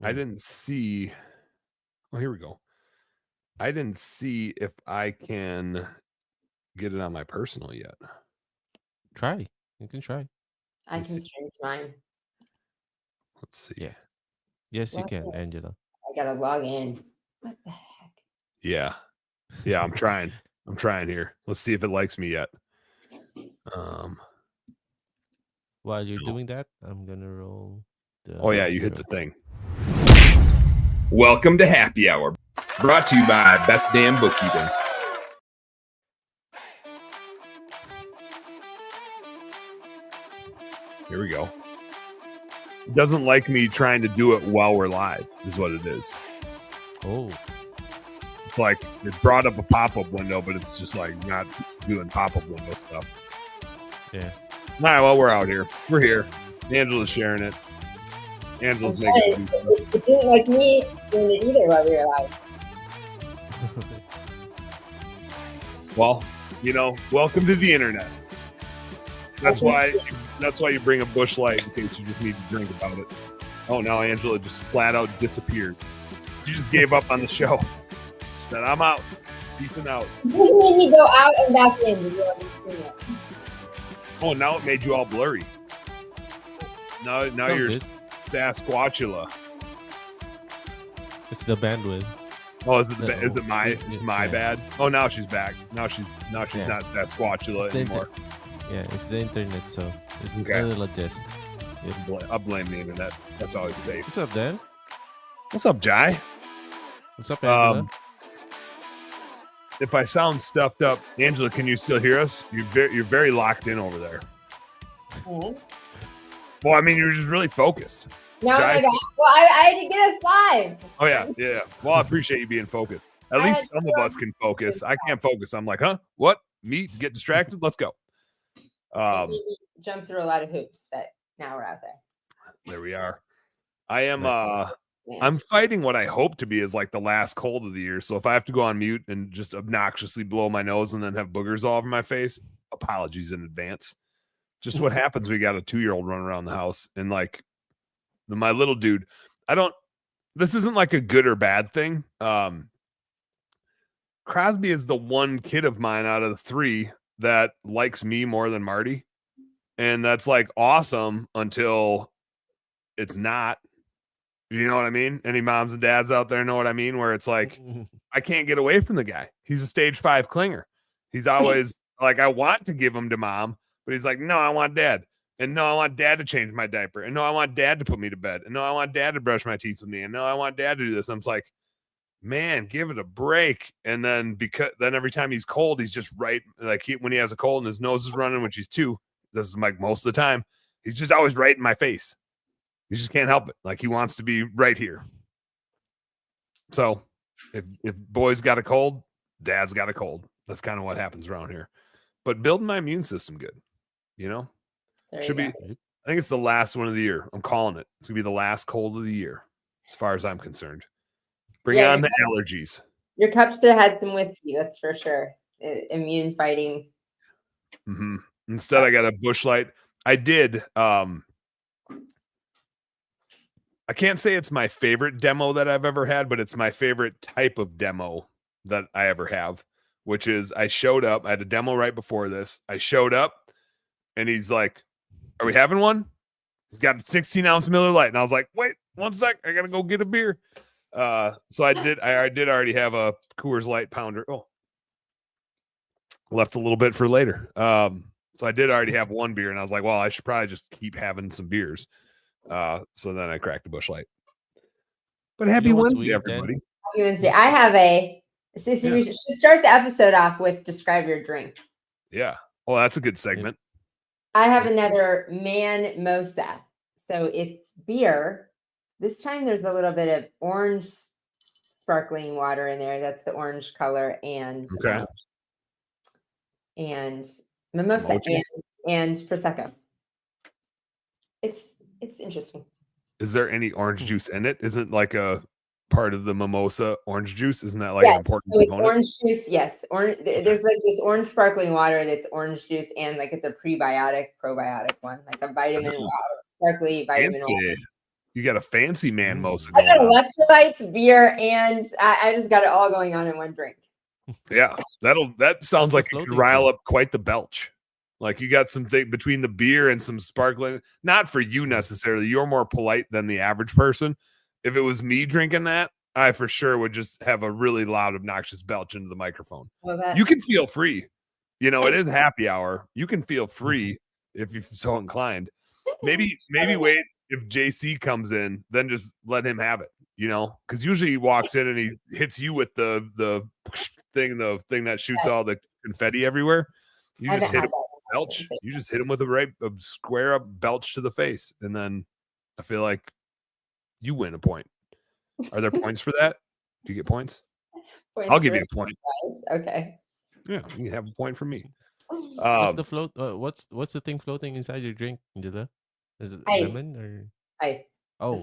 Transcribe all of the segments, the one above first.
I didn't see. Oh, here we go. I didn't see if I can get it on my personal yet. Try. You can try. I can stream mine. Let's see. Yeah. Yes, you can, Angela. I gotta log in. What the heck? Yeah. Yeah, I'm trying. I'm trying here. Let's see if it likes me yet. While you're doing that, I'm gonna roll the Oh yeah, you hit intro. the thing. Welcome to Happy Hour, brought to you by BestDamn Bookkeeping. Here we go. It doesn't like me trying to do it while we're live, is what it is. Oh. It's like it brought up a pop-up window, but it's just like not doing pop-up window stuff. Yeah. All right, well, we're out here. We're here. Angela's sharing it. Angela's making it. It didn't like me doing it either while we were live. Well, you know, welcome to the internet. That's why you bring a Busch Light in case you just need to drink about it. Oh, now Angela just flat out disappeared. She just gave up on the show. She said, I'm out. Peacing out. This made me go out and back in to do all this it. Oh, now it made you all blurry. Now you're Sasquatchula. It's the bandwidth. Oh, is it my bad? Oh, now she's back. Now she's not Sasquatchula anymore. Yeah, it's the internet, so okay. It'll adjust. I'll blame the internet. That's always safe. What's up, Dan? What's up, Jai? What's up, Angela? If I sound stuffed up, Angela, can you still hear us? You're very locked in over there. Mm-hmm. Well, I mean, you're just really focused. No, well, I had to get us live. Oh yeah. Well, I appreciate you being focused. At least some of us can focus. I can't focus. I'm like, huh? What? Me? Get distracted? Let's go. Jump through a lot of hoops that now we're out there. There we are. I am. I'm fighting what I hope to be is like the last cold of the year. So if I have to go on mute and just obnoxiously blow my nose and then have boogers all over my face, apologies in advance. Just what happens when you got a 2-year-old running around the house and like my little dude. This isn't like a good or bad thing. Crosby is the one kid of mine out of the 3 that likes me more than Marty. And that's like awesome until it's not. You know what I mean? Any moms and dads out there know what I mean? Where it's like, I can't get away from the guy. He's a stage 5 clinger. He's always like, I want to give him to mom, but he's like, no, I want dad. And no, I want dad to change my diaper. And no, I want dad to put me to bed. And no, I want dad to brush my teeth with me. And no, I want dad to do this. And I'm just like, man, give it a break. And then every time he's cold, he's just right. Like when he has a cold and his nose is running, which he's 2, this is like most of the time, he's just always right in my face. He just can't help it. Like he wants to be right here. So if boys got a cold, dad's got a cold. That's kind of what happens around here. But building my immune system good, you know? Should be. I think it's the last one of the year. I'm calling it. It's gonna be the last cold of the year, as far as I'm concerned. Bring on the allergies. Your cup should have had some whiskey, that's for sure. Immune fighting. Mm-hmm. Instead, I got a Busch Light. I did. I can't say it's my favorite demo that I've ever had, but it's my favorite type of demo that I ever have, which is I showed up. I had a demo right before this. I showed up and he's like, are we having one? He's got a 16-ounce Miller Lite. And I was like, wait, 1 sec. I got to go get a beer. So I did already have a Coors Light pounder. Oh, left a little bit for later. So I did already have 1 beer and I was like, well, I should probably just keep having some beers. So then I cracked the Busch Light. But happy Wednesday, everybody. Happy Wednesday. I have we should start the episode off with describe your drink. Yeah. Oh, that's a good segment. I have another Man Mosa. So it's beer. This time there's a little bit of orange sparkling water in there. That's the orange color and mimosa and prosecco. It's interesting. Is there any orange juice in it? Isn't like a part of the mimosa orange juice? Isn't that like an important component? Orange juice, yes. There's like this orange sparkling water that's orange juice and like it's a probiotic one, like a vitamin water, sparkly vitamin water. You got a fancy man mimosa I going got on. electrolytes, beer, and I just got it all going on in one drink. Yeah, that sounds like it could floating rile thing? up quite the belch. Like you got something between the beer and some sparkling. Not for you necessarily. You're more polite than the average person. If it was me drinking that, I for sure would just have a really loud, obnoxious belch into the microphone. Well, You can feel free. You know, it is happy hour. You can feel free if you're so inclined. Maybe wait if JC comes in, then just let him have it. You know, because usually he walks in and he hits you with the thing that shoots all the confetti everywhere. You just hit him with a belch. You just hit him with a square up belch to the face, and then I feel like you win a point. Are there points for that? Do you get points? I'll give you a point. Okay. Yeah, you can have a point from me. What's the float? What's the thing floating inside your drink, Angela? Is it Ice. lemon or Ice? oh,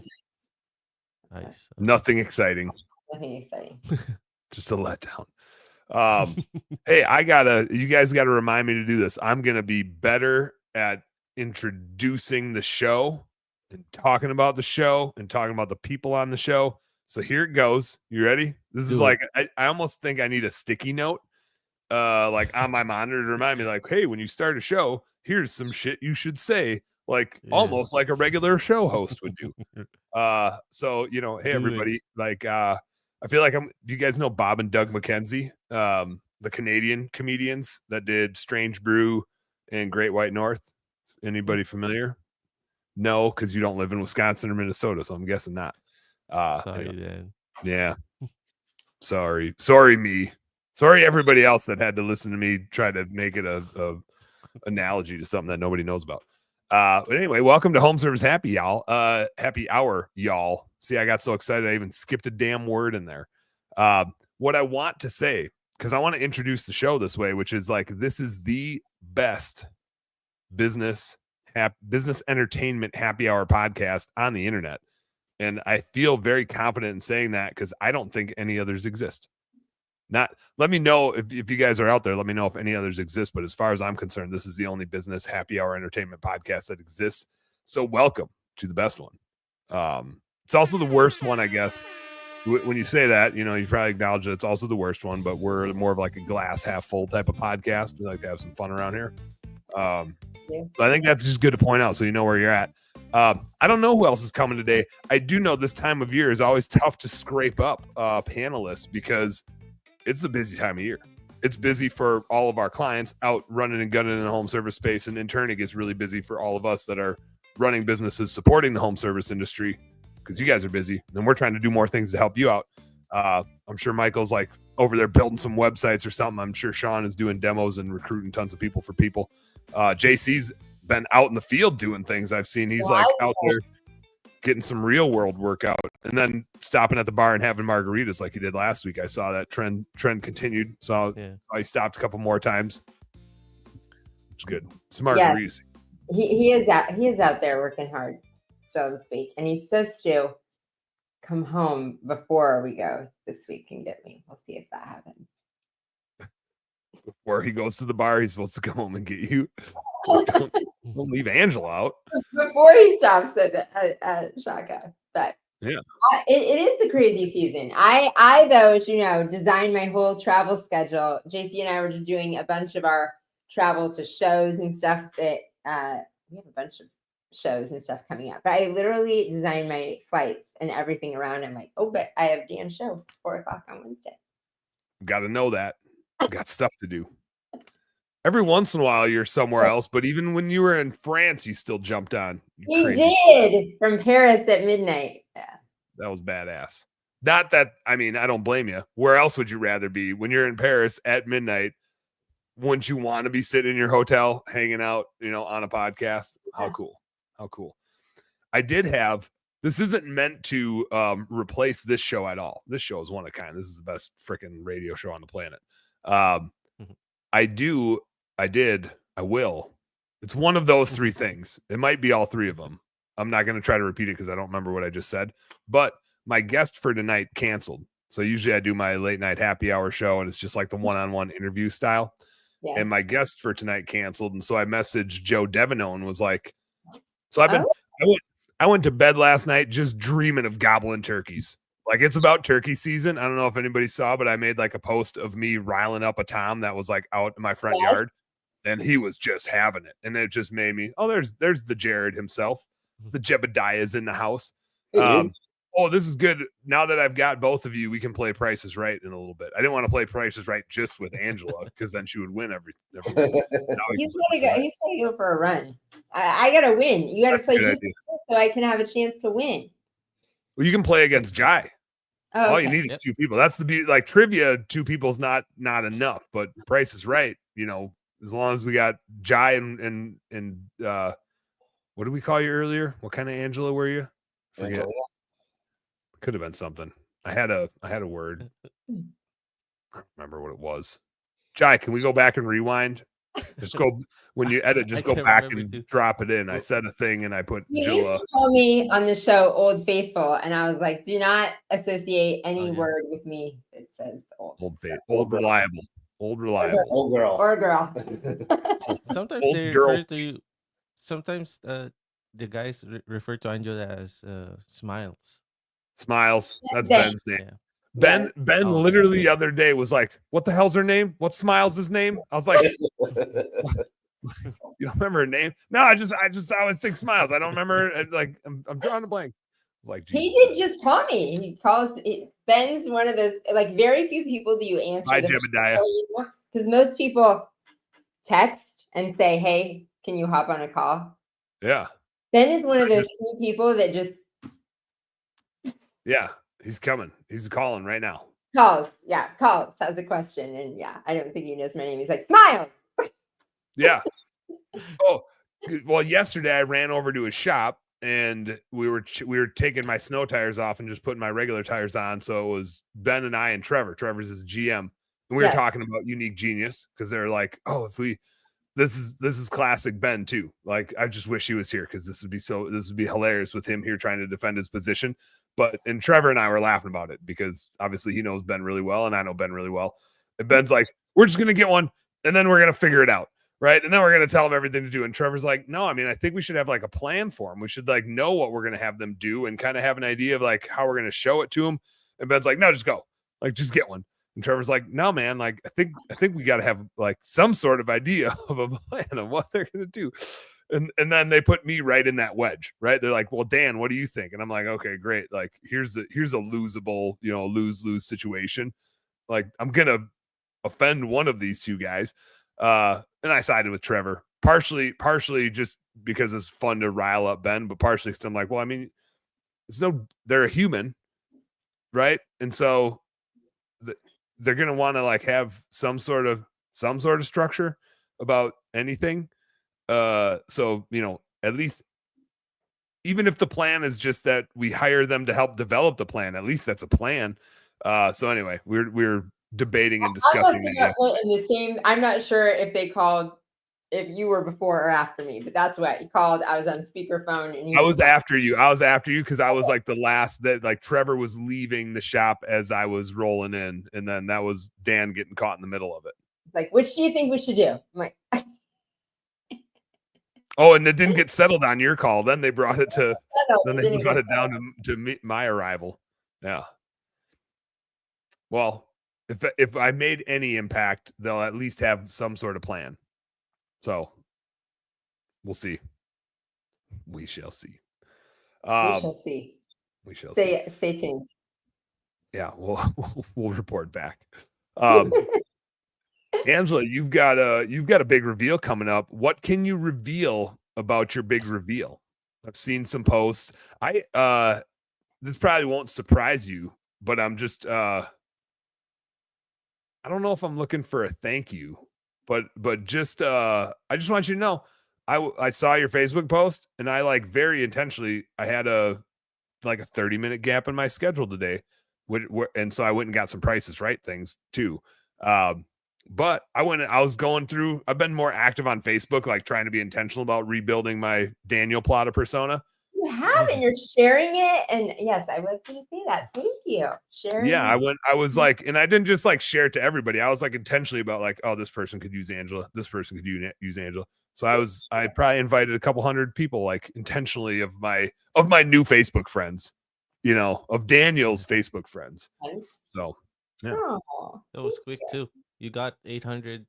ice? Nothing exciting. Nothing exciting. Just a letdown. Hey, you guys gotta remind me to do this. I'm gonna be better at introducing the show and talking about the show and talking about the people on the show. So here it goes. You ready? This is like I almost think I need a sticky note like on my monitor to remind me, like, hey, when you start a show, here's some shit you should say, like almost like a regular show host would do. So you know, hey everybody, like I feel like do you guys know Bob and Doug McKenzie, the Canadian comedians that did Strange Brew and Great White North? Anybody familiar? No, because you don't live in Wisconsin or Minnesota, so I'm guessing not. Sorry, then. Yeah. Sorry, me. Sorry, everybody else that had to listen to me try to make it a analogy to something that nobody knows about. But anyway, welcome to Home Service Happy y'all. Happy hour, y'all. See, I got so excited I even skipped a damn word in there. What I want to say, because I want to introduce the show this way, which is like this is the best business entertainment happy hour podcast on the internet. And I feel very confident in saying that because I don't think any others exist. Let me know if you guys are out there. Let me know if any others exist. But as far as I'm concerned, this is the only business happy hour entertainment podcast that exists. So welcome to the best one. It's also the worst one, I guess. When you say that, you know, you probably acknowledge that it's also the worst one, but we're more of like a glass half full type of podcast. We like to have some fun around here. So I think that's just good to point out so you know where you're at. I don't know who else is coming today. I do know this time of year is always tough to scrape up panelists because it's a busy time of year. It's busy for all of our clients out running and gunning in the home service space. And in turn, it gets really busy for all of us that are running businesses supporting the home service industry because you guys are busy and we're trying to do more things to help you out. I'm sure Michael's like over there building some websites or something. I'm sure Sean is doing demos and recruiting tons of people for people. JC's been out in the field doing things. I've seen he's like out there getting some real world workout and then stopping at the bar and having margaritas like he did last week. I saw that trend continued. So I stopped a couple more times. It's good. Some margaritas. Yeah. He is out there working hard still this week. And he's supposed to come home before we go this week and get me. We'll see if that happens. Before he goes to the bar, he's supposed to come home and get you. Don't leave Angela out. Before he stops at Shaka. But yeah, it is the crazy season. I though, as you know, designed my whole travel schedule. JC and I were just doing a bunch of our travel to shows and stuff that we have a bunch of shows and stuff coming up. But I literally designed my flights and everything around. I'm like, oh, but I have Dan's show 4:00 on Wednesday. Got to know that. Got stuff to do. Every once in a while, you're somewhere else, but even when you were in France, you still jumped on. You did from Paris at midnight. Yeah, that was badass. Not that, I mean, I don't blame you. Where else would you rather be when you're in Paris at midnight? Wouldn't you want to be sitting in your hotel, hanging out, you know, on a podcast? How cool! How cool! I did have. This isn't meant to replace this show at all. This show is one of a kind. This is the best freaking radio show on the planet. I will. It's one of those three things. It might be all three of them. I'm not going to try to repeat it because I don't remember what I just said. But my guest for tonight canceled. So usually I do my late night happy hour show, and it's just like the one-on-one interview style. Yes. And my guest for tonight canceled. And so I messaged Joe Devanone and was like, so I went to bed last night just dreaming of gobbling turkeys. Like, it's about turkey season. I don't know if anybody saw, but I made like a post of me riling up a tom that was like out in my front yard, and he was just having it. And it just made me, oh, there's the Jared himself. The Jebediah's in the house. Oh, this is good. Now that I've got both of you, we can play Price is Right in a little bit. I didn't want to play Price is Right just with Angela because then she would win every He's gotta go for a run. I gotta win. You gotta play just so I can have a chance to win. Well, you can play against Jai. Oh, all you need is two people. That's the beauty. Like trivia, two people's not enough, but Price is Right. You know, as long as we got Jai and what did we call you earlier? What kind of Angela were you? Forget. Angela. Could have been something. I had a word. I don't remember what it was. Jai, can we go back and rewind? Just go when you edit. Just go back and drop it in. I said a thing and I put. You used to call me on the show Old Faithful, and I was like, do not associate any word with me that says old. Old reliable, old reliable, old girl, or girl. Sometimes they refer to you. Sometimes the guys refer to Angela as Smiles. Smiles. That's Ben's name. Yeah. Ben literally the other day was like, what the hell's her name? What Smiles' name? I was like, you don't remember her name? No, I always think Smiles. I don't remember. Like, I'm drawing a blank. Like, he did just tell me. He calls Ben's one of those, like, very few people do you answer. Hi, Jebediah. Because most people text and say, hey, can you hop on a call? Yeah. Ben is one of those few people that just. Yeah. He's coming. He's calling right now. Calls. Yeah. Calls. That's the question. And yeah, I don't think he knows my name. He's like, Smiles. Yeah. Oh, well, yesterday I ran over to his shop and we were taking my snow tires off and just putting my regular tires on. So it was Ben and I and Trevor. Trevor's his GM. And we were talking about Unique Genius because they're like, oh, if we, this is classic Ben too. Like, I just wish he was here because this would be hilarious with him here trying to defend his position. And Trevor and I were laughing about it because obviously he knows Ben really well and I know Ben really well. And Ben's like, we're just going to get one and then we're going to figure it out. Right. And then we're going to tell him everything to do. And Trevor's like, no, I mean, I think we should have like a plan for him. We should like know what we're going to have them do and kind of have an idea of like how we're going to show it to him. And Ben's like, no, just go. Like, just get one. And Trevor's like, no, man, like, I think we got to have like some sort of idea of a plan of what they're going to do. And then they put me right in that wedge, right? They're like, well, Dan, what do you think? And I'm like, okay, great. Like, here's a losable, lose situation. Like, I'm going to offend one of these two guys. And I sided with Trevor partially just because it's fun to rile up Ben, but partially because I'm like, well, I mean, they're a human, right? And so they're going to want to like have some sort of structure about anything. So, at least even if the plan is just that we hire them to help develop the plan, at least that's a plan. So anyway, we're debating and discussing that. I'm not sure if they called, if you were before or after me, but that's what he called. I was on speakerphone and I was after you because I was like the last that like Trevor was leaving the shop as I was rolling in. And then that was Dan getting caught in the middle of it. Like, which do you think we should do? I'm like, oh, and it didn't get settled on your call. Then they brought it to, they brought it down to my arrival. Yeah. Well, if I made any impact, they'll at least have some sort of plan. So we'll see. We shall see. We shall see. We shall see. Stay tuned. Yeah, we'll report back. Angela, you've got a big reveal coming up. What can you reveal about your big reveal? I've seen some posts. This probably won't surprise you, but I'm just I don't know if I'm looking for a thank you, but just I just want you to know I saw your Facebook post and I like very intentionally I had a 30-minute gap in my schedule today, and so I went and got some Prices Right things too. But I was going through, I've been more active on Facebook, like trying to be intentional about rebuilding my Daniel Plata persona. You have, and you're sharing it. And yes, I was going to say that. Thank you. Sharing. Yeah, I was like, and I didn't just like share it to everybody. I was like intentionally about like, oh, this person could use Angela. This person could use Angela. So I probably invited a couple hundred people, like intentionally of my new Facebook friends, you know, of Daniel's Facebook friends. So yeah, that was quick too. You got 800,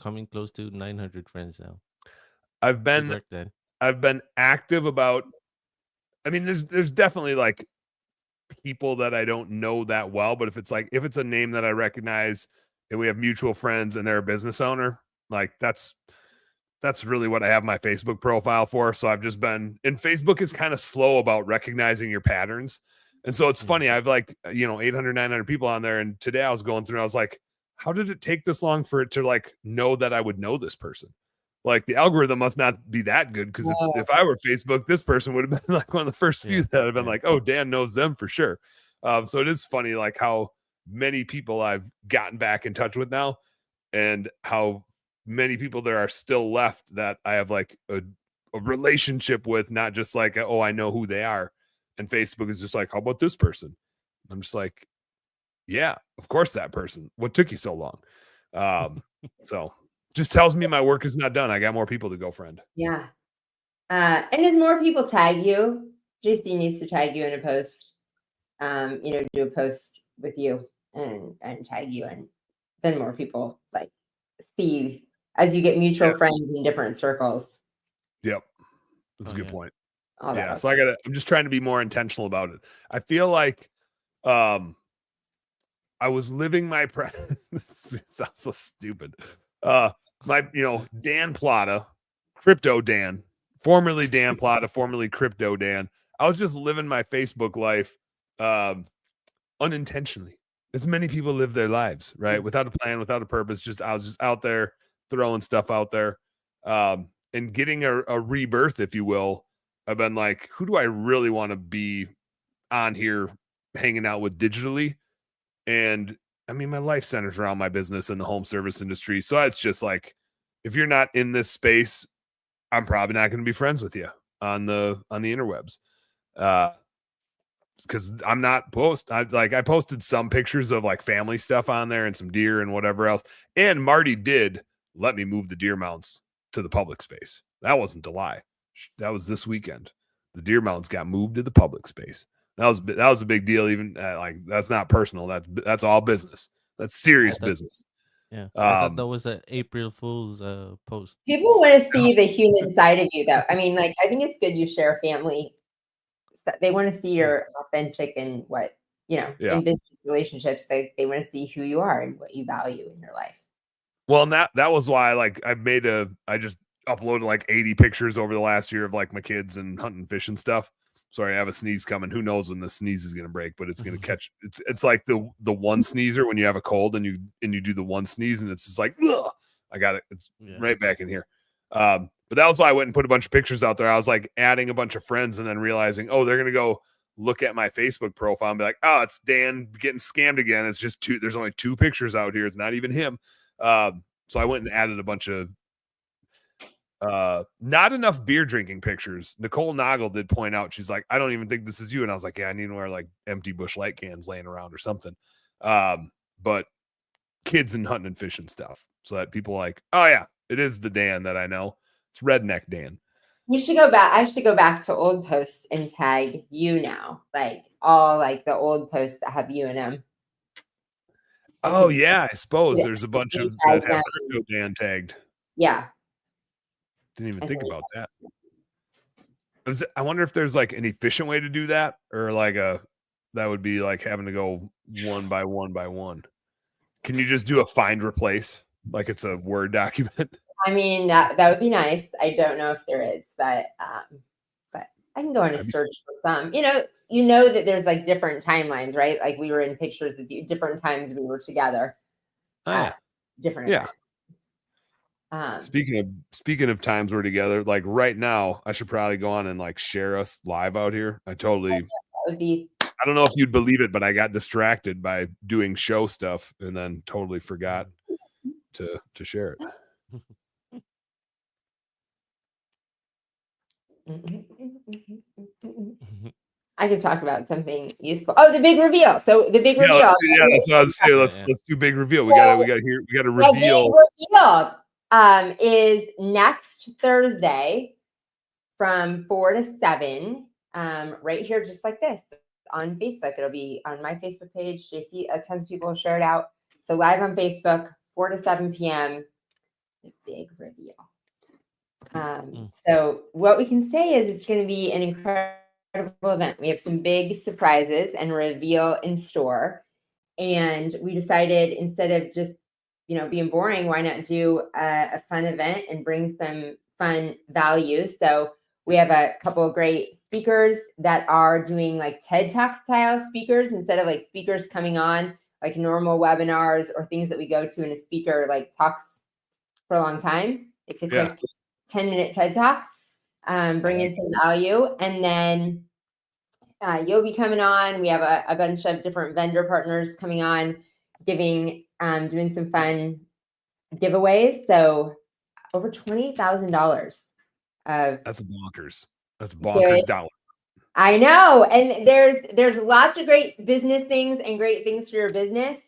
coming close to 900 friends now. I've been active about. I mean, there's definitely like people that I don't know that well, but if it's a name that I recognize and we have mutual friends and they're a business owner, like that's really what I have my Facebook profile for. So I've just been, and Facebook is kind of slow about recognizing your patterns. And so it's funny. I've like, 800, 900 people on there. And today I was going through and I was like, how did it take this long for it to like know that I would know this person? Like the algorithm must not be that good because if I were Facebook, this person would have been like one of the first few that have been like, oh, Dan knows them for sure. So it is funny like how many people I've gotten back in touch with now and how many people there are still left that I have like a relationship with, not just like, oh, I know who they are. And Facebook is just like, how about this person? I'm just like, yeah, of course that person. What took you so long? So just tells me my work is not done. I got more people to go, friend. Yeah. And as more people tag you, JC needs to tag you in a post, do a post with you and tag you, and then more people like see as you get mutual friends in different circles. Yep. That's a good point. So I'm just trying to be more intentional about it. I feel like, I was living my it sounds so stupid. Dan Plata, Crypto Dan, formerly Dan Plata, formerly Crypto Dan. I was just living my Facebook life unintentionally. As many people live their lives, right? Without a plan, without a purpose. I was just out there throwing stuff out there, and getting a rebirth, if you will. I've been like, who do I really want to be on here hanging out with digitally? And I mean, my life centers around my business in the home service industry. So it's just like, if you're not in this space, I'm probably not going to be friends with you on the interwebs. Because I'm not I posted some pictures of like family stuff on there and some deer and whatever else. And Marty did let me move the deer mounts to the public space. That wasn't a lie. That was this weekend. The deer mounts got moved to the public space. That was a big deal. Even like that's not personal. That's all business. That's serious business. Yeah, I thought that was an April Fool's post. People want to see the human side of you, though. I mean, like I think it's good you share family. They want to see your authentic and what in business relationships. They want to see who you are and what you value in your life. Well, and that was why I just uploaded like 80 pictures over the last year of like my kids and hunting, fishing stuff. Sorry, I have a sneeze coming. Who knows when the sneeze is going to break, but it's going to catch. It's like the one sneezer when you have a cold and you do the one sneeze and it's just like, ugh, I got it. It's right back in here. But that was why I went and put a bunch of pictures out there. I was like adding a bunch of friends and then realizing, oh, they're going to go look at my Facebook profile and be like, oh, it's Dan getting scammed again. It's just two. There's only 2 pictures out here. It's not even him. So I went and added a bunch of not enough beer drinking pictures. Nicole Noggle did point out, she's like, I don't even think this is you. And I was like, yeah, I need to wear like empty Busch Light cans laying around or something. But kids and hunting and fishing stuff. So that people like, oh yeah, it is the Dan that I know. It's Redneck Dan. You should go back. I should go back to old posts and tag you now. Like all like the old posts that have you in them. Oh yeah, I suppose there's a bunch of that have Crypto Dan tagged. Yeah. Didn't even think about that. I wonder if there's like an efficient way to do that, or like that would be like having to go one by one by one. Can you just do a find replace like it's a Word document? I mean, that would be nice. I don't know if there is, but I can go on a search for some. You know that there's like different timelines, right? Like we were in pictures of you, different times we were together. Different events. Speaking of times we're together, like right now, I should probably go on and like share us live out here. I totally would be. I don't know if you'd believe it, but I got distracted by doing show stuff and then totally forgot to share it. I could talk about something useful. Oh, the big reveal. So the big reveal. That's what I was saying. Let's do big reveal. We gotta reveal. The big reveal is next Thursday from 4 to 7. Right here, just like this on Facebook. It'll be on my Facebook page. JC, tons of people share it out. So live on Facebook, 4 to 7 p.m. The big reveal. So what we can say is it's going to be an incredible event. We have some big surprises and reveal in store. And we decided instead of just, being boring, why not do a fun event and bring some fun value? So we have a couple of great speakers that are doing like TED Talk style speakers instead of like speakers coming on like normal webinars or things that we go to and a speaker like talks for a long time. It's a quick 10-minute TED Talk, bring in some value. And then you'll be coming on. We have a bunch of different vendor partners coming on, doing some fun giveaways. So over $20,000. That's bonkers. That's bonkers dollar. I know. And there's lots of great business things and great things for your business.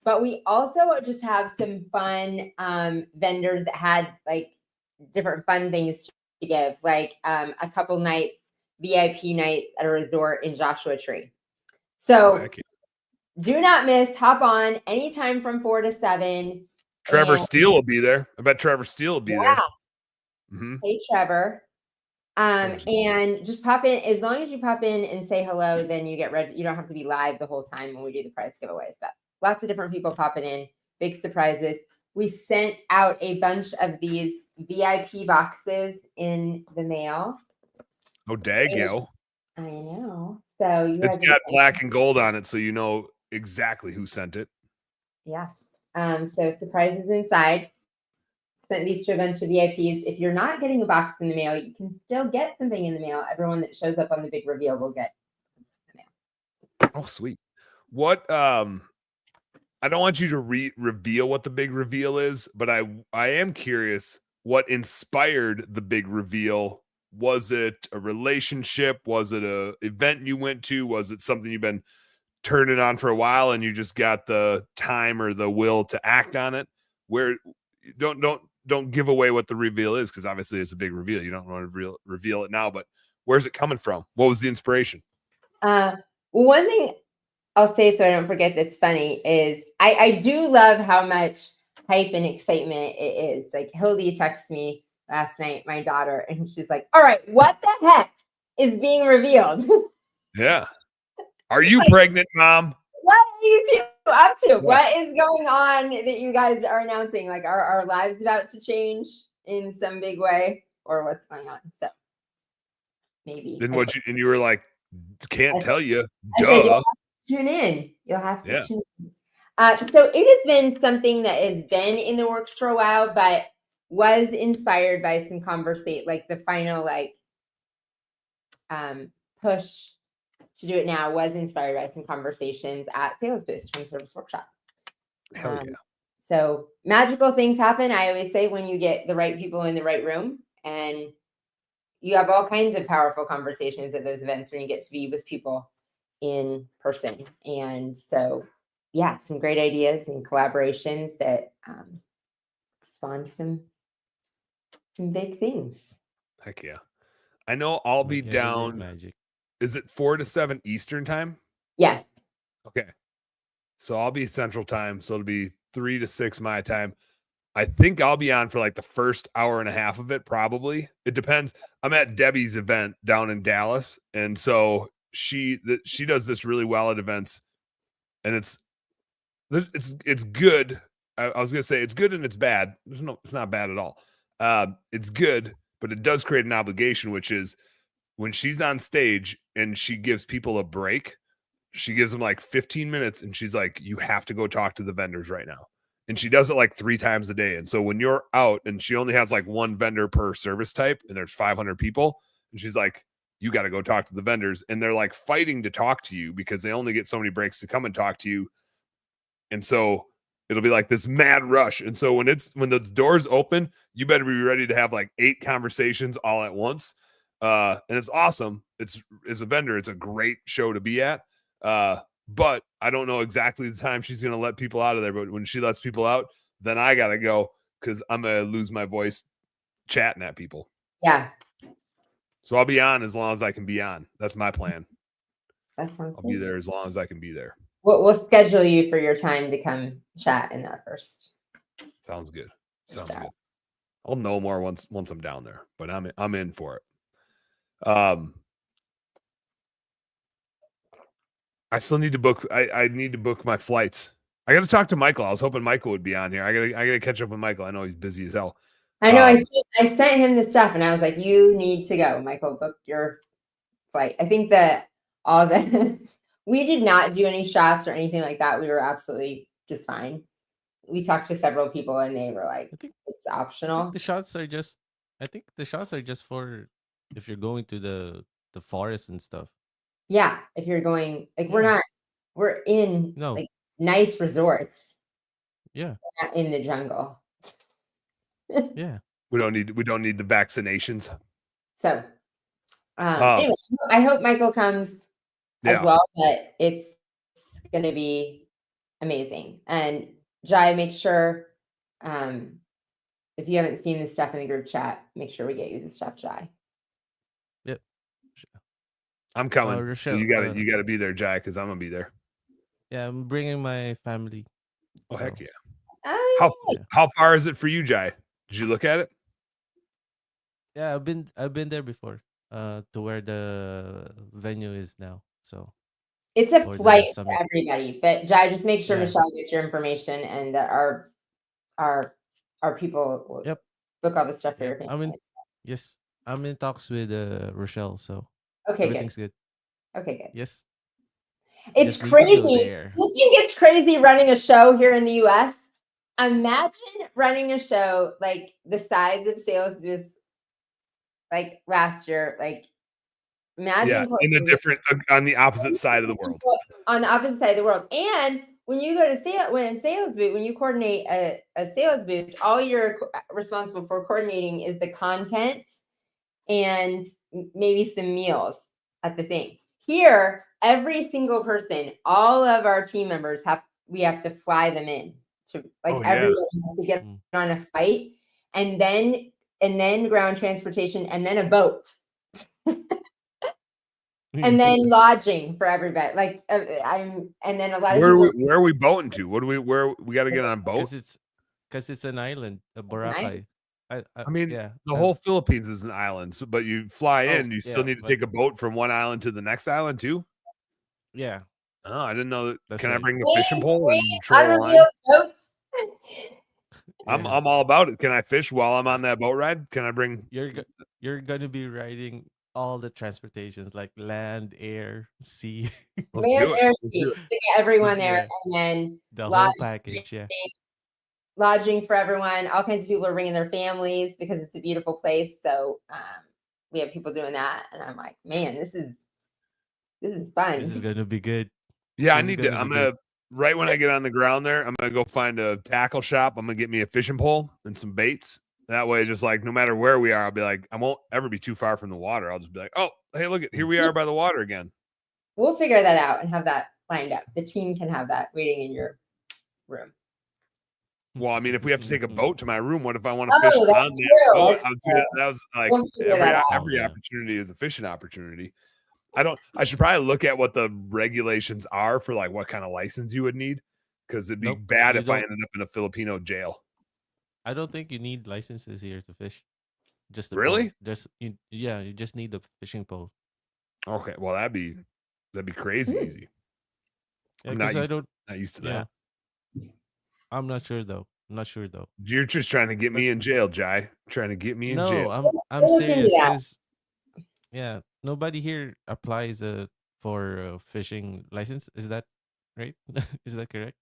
But we also just have some fun vendors that had like different fun things to give, like a couple nights, VIP nights at a resort in Joshua Tree. So do not miss. Hop on anytime from 4 to 7. Trevor Steele will be there. I bet Trevor Steele will be there. Mm-hmm. Hey, Trevor. And just pop in. As long as you pop in and say hello, then you get ready. You don't have to be live the whole time when we do the prize giveaways, but lots of different people popping in, big surprises. We sent out a bunch of these VIP boxes in the mail. Oh, dago. I know. So it's got black and gold on it, so you know exactly who sent it. Yeah. So surprises inside. Sent these to a bunch of VIPs. If you're not getting a box in the mail, you can still get something in the mail. Everyone that shows up on the big reveal will get the mail. Oh, sweet. What I don't want you to reveal what the big reveal is, but I am curious what inspired the big reveal. Was it a relationship? Was it a event you went to? Was it something you've been turning on for a while and you just got the time or the will to act on it? Where don't give away what the reveal is, because obviously it's a big reveal. You don't want to reveal it now, but where's it coming from? What was the inspiration? One thing I'll say so I don't forget that's funny is I do love how much hype and excitement it is. Like Hildy texted me last night, my daughter, and she's like, all right, what the heck is being revealed? Yeah. Are you pregnant, Mom? What are you two up to? Yeah. What is going on that you guys are announcing? Like, are our lives about to change in some big way, or what's going on? So maybe. Then and you were like, can't tell you. Duh. Said, you'll have to tune in. You'll have to tune in. So it has been something that has been in the works for a while, but was inspired by some conversation, like the final push to do it now was inspired by some conversations at Sales Boost from Service Workshop. Hell yeah. So magical things happen. I always say when you get the right people in the right room, and you have all kinds of powerful conversations at those events when you get to be with people in person. And so, yeah, some great ideas and collaborations that spawned some big things. Heck yeah. I know I'll be down. Magic. Is it 4 to 7 Eastern time? Yes. Okay. So I'll be Central time. So it'll be 3 to 6 my time. I think I'll be on for like the first hour and a half of it, probably. It depends. I'm at Debbie's event down in Dallas. And so she does this really well at events. And it's good. I was going to say it's good and it's bad. It's not bad at all. It's good, but it does create an obligation, which is when she's on stage and she gives people a break, she gives them like 15 minutes and she's like, you have to go talk to the vendors right now. And she does it like 3 times a day. And so when you're out and she only has like one vendor per service type and there's 500 people, and she's like, you got to go talk to the vendors. And they're like fighting to talk to you because they only get so many breaks to come and talk to you. And so it'll be like this mad rush. And so when those doors open, you better be ready to have like 8 conversations all at once. and it's awesome. It's as a vendor, it's a great show to be at. But I don't know exactly the time she's going to let people out of there. But when she lets people out, then I got to go because I'm going to lose my voice chatting at people. Yeah. So I'll be on as long as I can be on. That's my plan. That sounds I'll good. be there as long as I can be there. We'll schedule you for your time to come chat in that first. Sounds good. Sounds good. I'll know more once I'm down there, but I'm in for it. I still need to book. I need to book my flights. I got to talk to Michael. I was hoping Michael would be on here. I gotta catch up with Michael. I know he's busy as hell. I know. I sent him the stuff, and I was like, "You need to go, Michael. Book your flight." I think that all the we did not do any shots or anything like that. We were absolutely just fine. We talked to several people, and they were like, "It's optional." I think the shots are just. I think the shots are just for if you're going to the forest and stuff. Yeah, if you're going, like, we're in like nice resorts. Yeah, we're not in the jungle. Yeah, we don't need the vaccinations. So, anyway, I hope Michael comes as well. But it's going to be amazing. And Jai, make sure if you haven't seen the stuff in the group chat, make sure we get you the stuff, Jai. Yep. I'm coming. Rochelle, you gotta be there, Jai, because I'm gonna be there. Yeah, I'm bringing my family. Oh, heck yeah. Oh, How far is it for you, Jai? Did you look at it? Yeah, I've been there before. To where the venue is now. So it's a flight for everybody. But Jai, just make sure Michelle gets your information and that our people will book all the stuff for your family. I'm in talks with Rochelle, so everything's good. Okay, good. Yes. It's crazy. You think it's crazy running a show here in the US? Imagine running a show like the size of Sales Boost like last year. Like imagine in a different on the opposite side of the world. On the opposite side of the world. And when you go to Sales Boost, when you coordinate a Sales Boost, all you're responsible for coordinating is the content and maybe some meals at the thing. Here, every single person, all of our team members we have to fly them in to everybody has to get on a flight and then ground transportation and then a boat. And then lodging for everybody. Like and then a lot of where are we boating to? Where we got to get on a boat? Because it's an island, a Boracay. I mean, the whole Philippines is an island, but you fly in, you still need to take a boat from one island to the next island too? Yeah. Oh, I didn't know that. That's Can right. I bring a fishing pole and troll a line? Boats? I'm all about it. Can I fish while I'm on that boat ride? Can I bring? You're gonna be riding all the transportations like land, air, sea. Land, air, sea. To get everyone there, and then the whole package. Lodging for everyone. All kinds of people are bringing their families because it's a beautiful place. So we have people doing that, and I'm like, man, this is fun. This is gonna be good. Yeah, I'm gonna right when I get on the ground there, I'm gonna go find a tackle shop. I'm gonna get me a fishing pole and some baits. That way, just like no matter where we are, I'll be like, I won't ever be too far from the water. I'll just be like, oh, hey, look here we are by the water again. We'll figure that out and have that lined up. The team can have that waiting in your room. Well, I mean, if we have to take a boat to my room, what if I want to fish on that boat? That was like every opportunity is a fishing opportunity. I should probably look at what the regulations are for like what kind of license you would need, because it'd be bad if I ended up in a Filipino jail. I don't think you need licenses here to fish. Just the really? Pole. You just need the fishing pole. Okay, well that'd be crazy easy. Yeah, I'm not used to that. I'm not sure though. You're just trying to get me in jail, Jai. Trying to get me in jail. No, I'm serious. Because nobody here applies for a fishing license. Is that right? Is that correct?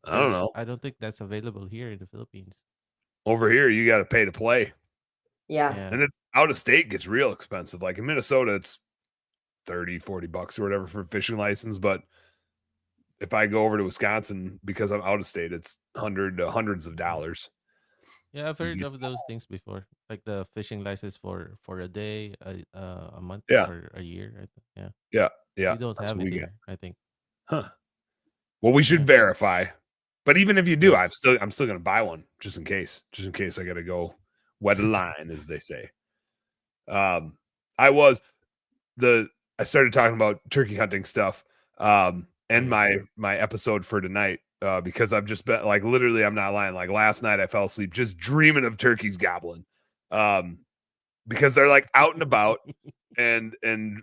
I don't know. I don't think that's available here in the Philippines. Over here, you got to pay to play. Yeah. And it's out of state gets real expensive. Like in Minnesota, it's $30-$40 or whatever for a fishing license. But if I go over to Wisconsin because I'm out of state, it's hundreds of dollars. Yeah, I've heard of those things before, like the fishing license for a day, a month, Yeah. or a year. Yeah, Yeah. we don't That's have what it we get. here, I think. Huh. Well, we should Yeah. verify. But even if you do, I'm Yes. still gonna buy one just in case. Just in case I gotta go wet a line, as they say. I started talking about turkey hunting stuff. And Okay. my episode for tonight, because I've just been like literally, I'm not lying. Like last night I fell asleep just dreaming of turkeys gobbling. Because they're like out and about. And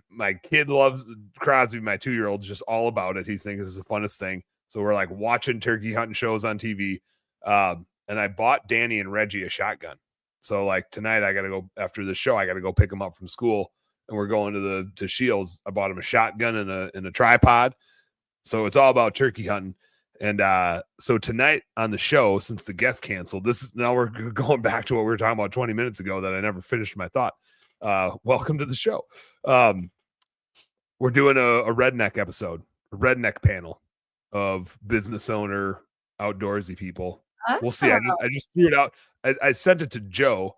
my kid loves Crosby, my 2-year-old's just all about it. He thinks it's the funnest thing. So we're like watching turkey hunting shows on TV. And I bought Danny and Reggie a shotgun. So like tonight I gotta go after the show, I gotta go pick them up from school, and we're going to Shields. I bought him a shotgun and a tripod. So it's all about turkey hunting. And so tonight on the show, since the guest canceled, now we're going back to what we were talking about 20 minutes ago that I never finished my thought. Welcome to the show. We're doing a redneck episode, a redneck panel of business owner, outdoorsy people. We'll see. I just threw it out. I sent it to Joe,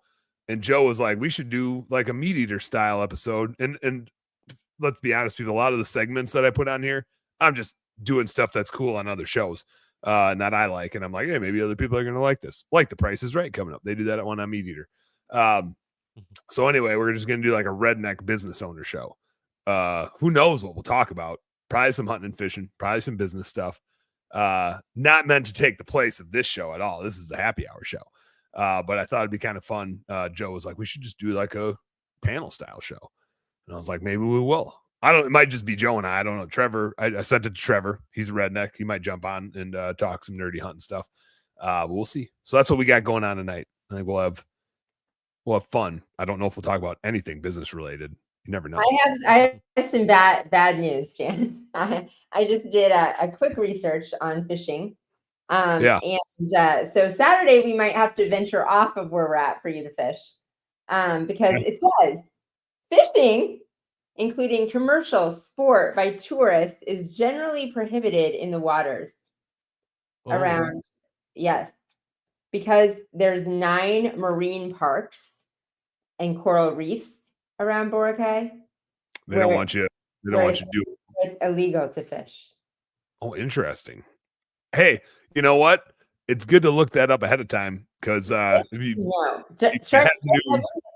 and Joe was like, we should do like a meat eater style episode. And let's be honest, people, a lot of the segments that I put on here, I'm just doing stuff that's cool on other shows and that I like. And I'm like, hey, maybe other people are going to like this. Like The Price is Right coming up. They do that at one on Meat Eater. So anyway, we're just going to do like a redneck business owner show. Who knows what we'll talk about? Probably some hunting and fishing, probably some business stuff. Not meant to take the place of this show at all. This is the happy hour show. But I thought it'd be kind of fun. Joe was like, we should just do like a panel style show. And I was like, maybe we will. It might just be Joe and I don't know. Trevor, I sent it to Trevor. He's a redneck. He might jump on and talk some nerdy hunting stuff. But we'll see. So that's what we got going on tonight. I think we'll have fun. I don't know if we'll talk about anything business related. You never know. I have some bad news, Jan. I just did a quick research on fishing. Yeah. And so Saturday we might have to venture off of where we're at for you to fish. Because it says fishing, including commercial sport by tourists, is generally prohibited in the waters around. Yes, because there's 9 marine parks and coral reefs around Boracay. They don't want you to do it. It's illegal to fish. Oh, interesting. Hey, you know what? It's good to look that up ahead of time because if you start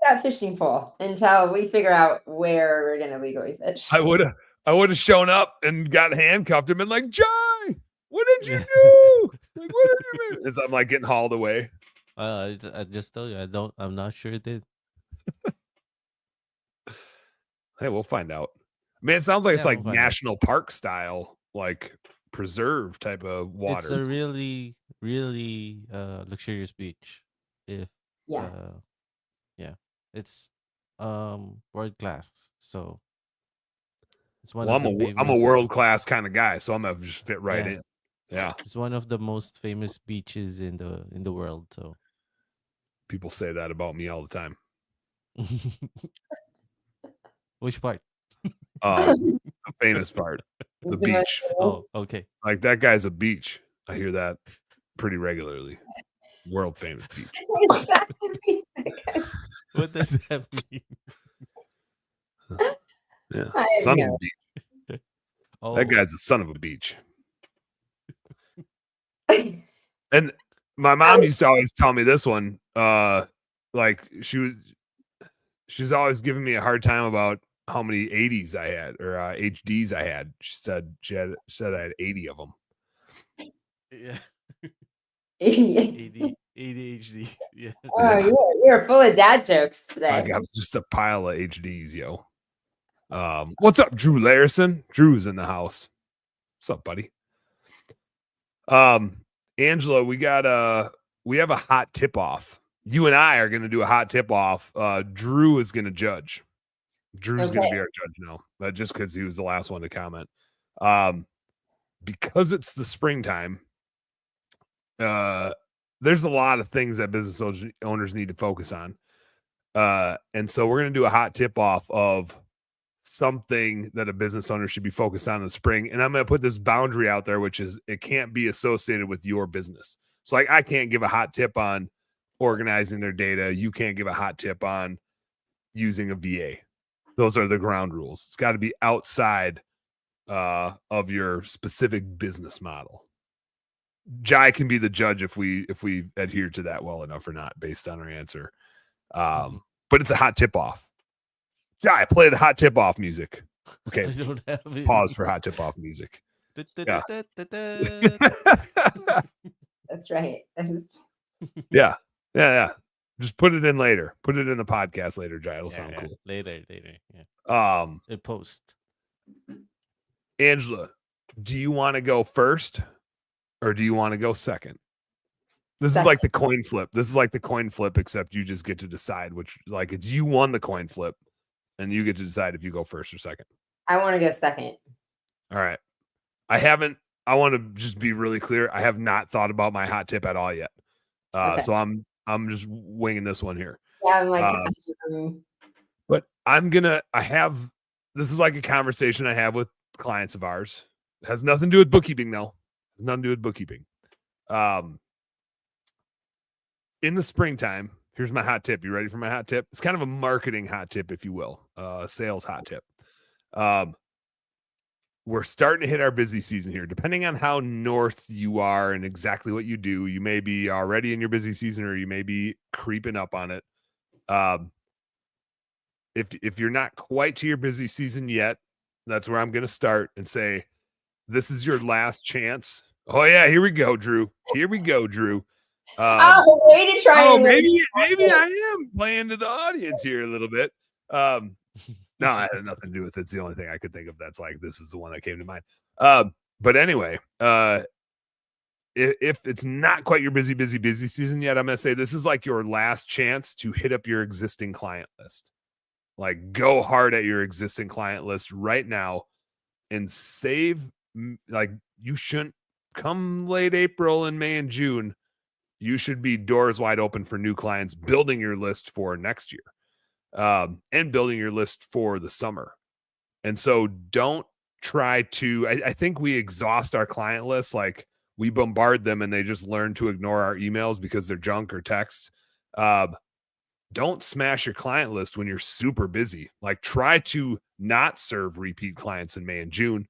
that fishing pole until we figure out where we're gonna legally fish. I would have shown up and got handcuffed and been like, Jai, what did you do? Like, what did you do? As I'm like getting hauled away. I just tell you, I'm not sure it did. Hey, we'll find out. Man, it sounds like it's like we'll national park style, like preserve type of water. It's a really, really luxurious beach. It's world class. So it's one of the famous. I'm a world class kind of guy, so I'm gonna just fit right in. Yeah, it's one of the most famous beaches in the world. So people say that about me all the time. Which part? The famous part, the beach. Oh, okay. Like that guy's a beach. I hear that pretty regularly. World famous beach. What does that mean? Yeah, son of a beach. That guy's a son of a beach. And my mom used to always tell me this one. Like she's always giving me a hard time about how many 80s I had or HDs I had. She said I had 80 of them. Yeah. 80 ADHD. Yeah. Oh, you're full of dad jokes today. I got just a pile of HDs, yo. What's up, Drew Larison? Drew's in the house. What's up, buddy? Angela, we have a hot tip off. You and I are going to do a hot tip off. Drew is going to judge. Drew's going to be our judge now, just because he was the last one to comment. Because it's the springtime, there's a lot of things that business owners need to focus on. And so we're going to do a hot tip off of something that a business owner should be focused on in the spring. And I'm going to put this boundary out there, which is it can't be associated with your business. So like I can't give a hot tip on organizing their data. You can't give a hot tip on using a VA. Those are the ground rules. It's got to be outside of your specific business model. Jai can be the judge if we adhere to that well enough or not, based on our answer. But it's a hot tip off. Jai, play the hot tip off music. Okay. I don't have it. Pause for hot tip off music. Yeah. That's right. Yeah. Just put it in later. Put it in the podcast later, Jai. It'll sound cool. Later. Yeah. It post. Angela, do you want to go first or do you want to go second? This is like the coin flip. This is like the coin flip, except you just get to decide which, like, it's you won the coin flip and you get to decide if you go first or second. I want to go second. All right. I want to just be really clear. I have not thought about my hot tip at all yet. So I'm just winging this one here. Yeah, I'm like, but this is like a conversation I have with clients of ours. It has nothing to do with bookkeeping though. It has nothing to do with bookkeeping. In the springtime, here's my hot tip. You ready for my hot tip? It's kind of a marketing hot tip, if you will, sales hot tip. We're starting to hit our busy season here. Depending on how north you are and exactly what you do, you may be already in your busy season or you may be creeping up on it. If you're not quite to your busy season yet, that's where I'm going to start and say, this is your last chance. Oh yeah, here we go, Drew. Way to try. Oh, maybe I am playing to the audience here a little bit. No, I had nothing to do with it. It's the only thing I could think of that's like, this is the one that came to mind. But anyway, if it's not quite your busy season yet, I'm going to say this is like your last chance to hit up your existing client list. Like, go hard at your existing client list right now and save. Like, you shouldn't come late April and May and June. You should be doors wide open for new clients, building your list for next year. And building your list for the summer. And so don't try to, I think we exhaust our client lists. Like, we bombard them and they just learn to ignore our emails because they're junk or text. Don't smash your client list when you're super busy. Like, try to not serve repeat clients in May and June.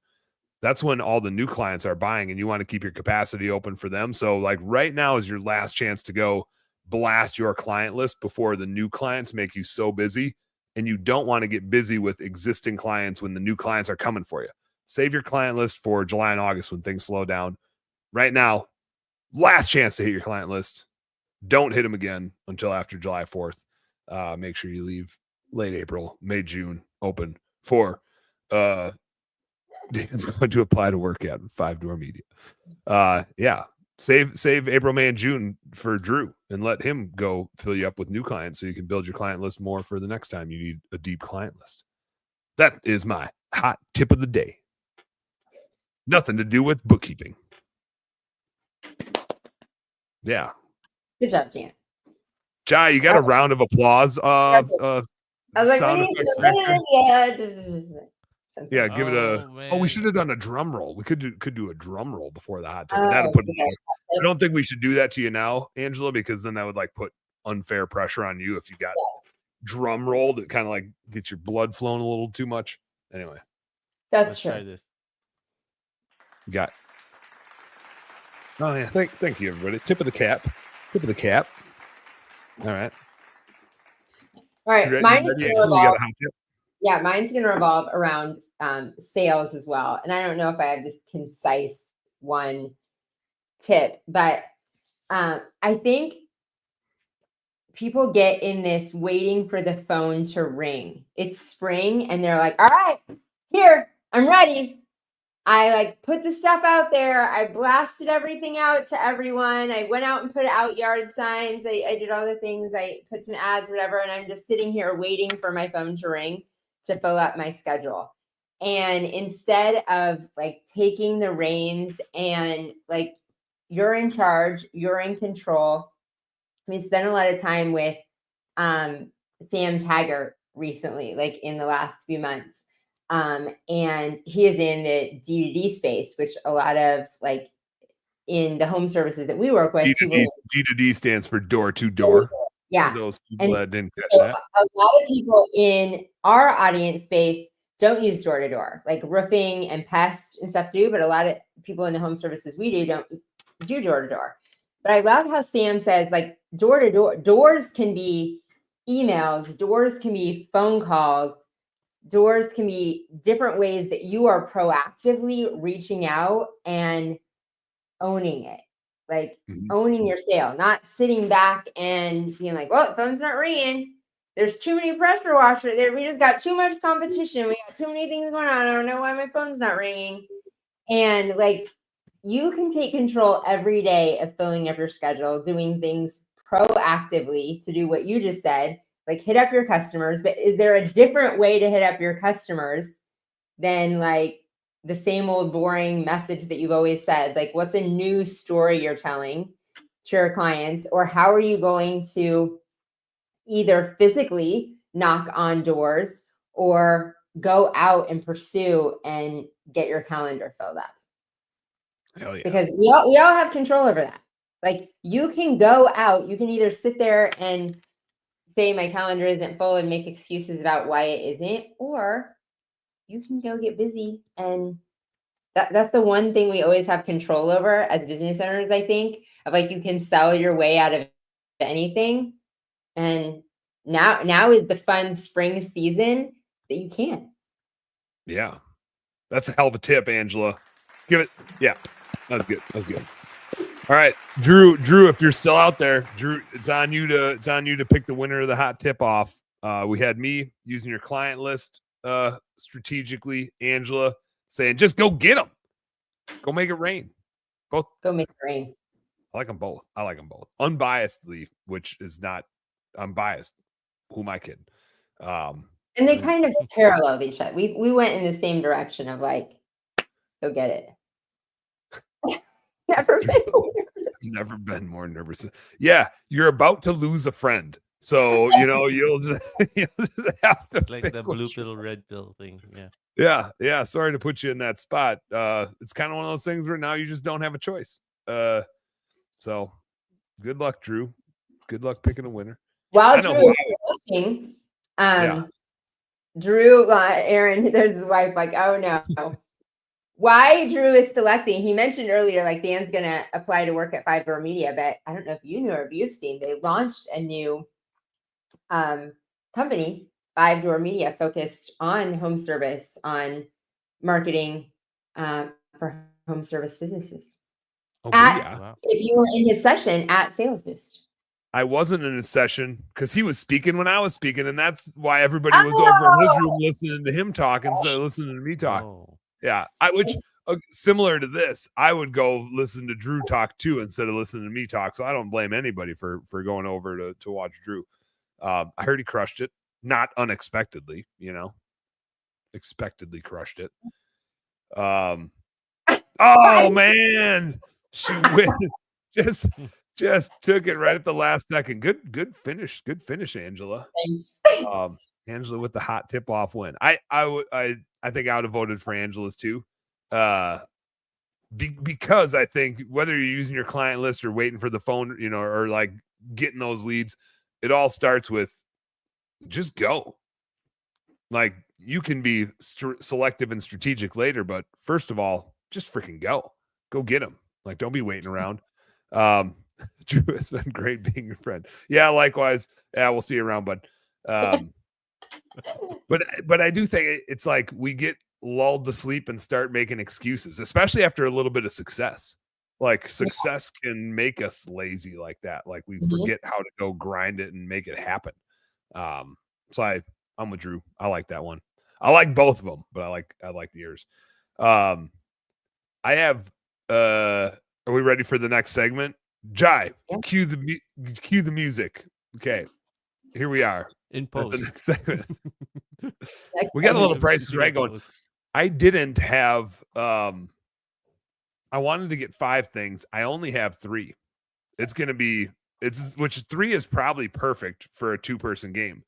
That's when all the new clients are buying and you want to keep your capacity open for them. So like right now is your last chance to go blast your client list before the new clients make you so busy. And you don't want to get busy with existing clients when the new clients are coming for you. Save your client list for July and August when things slow down. Right now, last chance to hit your client list. Don't hit them again until after July 4th. Make sure you leave late April, May, June open for Dan's going to apply to work at 5 Door Media. Yeah. Save April, May, and June for Drew and let him go fill you up with new clients so you can build your client list more for the next time you need a deep client list. That is my hot tip of the day. Nothing to do with bookkeeping. Yeah. Good job, Jan. Jai, you got a round of applause. I was like, yeah, give it a. Man. Oh, we should have done a drum roll. We could do a drum roll before the hot tip. I don't think we should do that to you now, Angela, because then that would like put unfair pressure on you if you got drum rolled. It kind of like gets your blood flowing a little too much. Anyway, that's true. Try this. You got. Oh yeah, thank you, everybody. Tip of the cap. All right. Mine's going to revolve around sales as well. And I don't know if I have this concise one tip, but I think people get in this waiting for the phone to ring. It's spring and they're like, all right, here, I'm ready. I like put the stuff out there. I blasted everything out to everyone. I went out and put out yard signs. I did all the things. I put some ads, whatever. And I'm just sitting here waiting for my phone to ring to fill up my schedule. And instead of like taking the reins and like, you're in charge, you're in control. We spent a lot of time with Sam Taggart recently, like in the last few months. And he is in the D2D space, which a lot of like in the home services that we work with, D2D stands for door to door. Yeah. For those people that didn't catch that. A lot of people in our audience base don't use door to door, like roofing and pests and stuff do, but a lot of people in the home services we do don't do door to door. But I love how Sam says, like, door to door, doors can be emails, doors can be phone calls, doors can be different ways that you are proactively reaching out and owning it, like owning your sale, not sitting back and being like, well, the phone's not ringing. There's too many pressure washers there. We just got too much competition. We got too many things going on. I don't know why my phone's not ringing. And like, you can take control every day of filling up your schedule, doing things proactively to do what you just said, like hit up your customers. But is there a different way to hit up your customers than like the same old boring message that you've always said? Like, what's a new story you're telling to your clients? Or how are you going to either physically knock on doors or go out and pursue and get your calendar filled up? Hell yeah. Because we all have control over that. Like, you can go out, you can either sit there and say my calendar isn't full and make excuses about why it isn't, or you can go get busy. And that's the one thing we always have control over as business owners, I think, of like, you can sell your way out of anything. And now is the fun spring season that you can. Yeah. That's a hell of a tip, Angela. Give it. Yeah. That's good. That's good. All right, Drew, if you're still out there, Drew, it's on you to pick the winner of the hot tip off. We had me using your client list strategically, Angela saying just go get them. Go make it rain. Both. Go make it rain. I like them both. Unbiasedly, which is not unbiased. Who am I kidding? And they kind of parallel each other. We went in the same direction of like, go get it. Never been more nervous. Yeah, you're about to lose a friend. So, you'll just have to. It's like the blue pill, red pill thing. Yeah. Yeah. Sorry to put you in that spot. It's kind of one of those things where now you just don't have a choice. So good luck, Drew. Good luck picking a winner. While Drew is selecting, Drew, Aaron, there's his wife, like, oh no. Why Drew is selecting, he mentioned earlier, like, Dan's going to apply to work at 5 Door Media, but I don't know if you knew or if you've seen, they launched a new company, 5 Door Media, focused on home service, on marketing for home service businesses. If you were in his session at Sales Boost. I wasn't in his session because he was speaking when I was speaking, and that's why everybody was over in his room listening to him talk instead of listening to me talk. Yeah, which similar to this, I would go listen to Drew talk too instead of listening to me talk. So I don't blame anybody for going over to watch Drew. I heard he crushed it, not unexpectedly, expectedly crushed it. Oh man, she just took it right at the last second. Good finish, Angela. Thanks. Angela with the hot tip off win. I think I would have voted for Angela's too. Because I think whether you're using your client list or waiting for the phone, or like getting those leads, it all starts with just go. Like, you can be selective and strategic later, but first of all, just freaking go get them. Like, don't be waiting around. Drew, it's been great being your friend. Yeah, likewise. Yeah, we'll see you around, bud. But I do think it's like we get lulled to sleep and start making excuses, especially after a little bit of success. Like, success can make us lazy like that. Like, we forget how to go grind it and make it happen. So I'm with Drew. I like that one. I like both of them, but I like yours. I have. Are we ready for the next segment? Jai, cue the music. Okay, here we are in post. The next segment. We got a little Price Right going. I didn't have. I wanted to get 5 things. I only have 3. It's going to be which 3 is probably perfect for a 2-person game.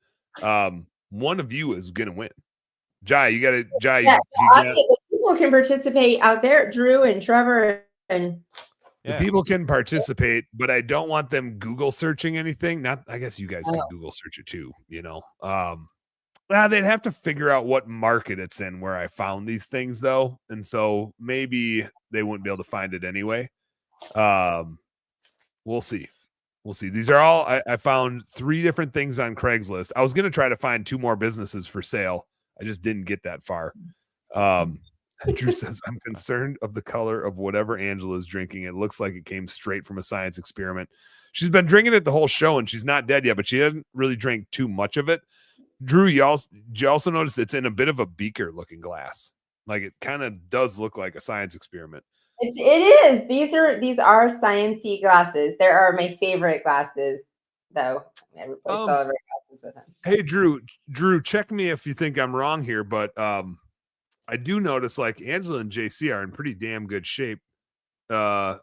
One of you is going to win. Jai, you got to. Jai, the people can participate out there. Drew and Trevor and Yeah. People can participate, but I don't want them Google searching anything. Not, I guess you guys can Google search it too, you know. They'd have to figure out what market it's in where I found these things though. And so maybe they wouldn't be able to find it anyway. We'll see. We'll see. These are all, I found 3 different things on Craigslist. I was going to try to find 2 more businesses for sale. I just didn't get that far. Drew says, I'm concerned of the color of whatever Angela's drinking. It looks like it came straight from a science experiment. She's been drinking it the whole show and she's not dead yet, but she hasn't really drank too much of it. Drew, you also notice it's in a bit of a beaker looking glass. Like it kind of does look like a science experiment. It is. These are sciencey glasses. There are my favorite glasses, though. I replaced all of our glasses with them. Hey, Drew, check me if you think I'm wrong here, but I do notice like Angela and JC are in pretty damn good shape. I'm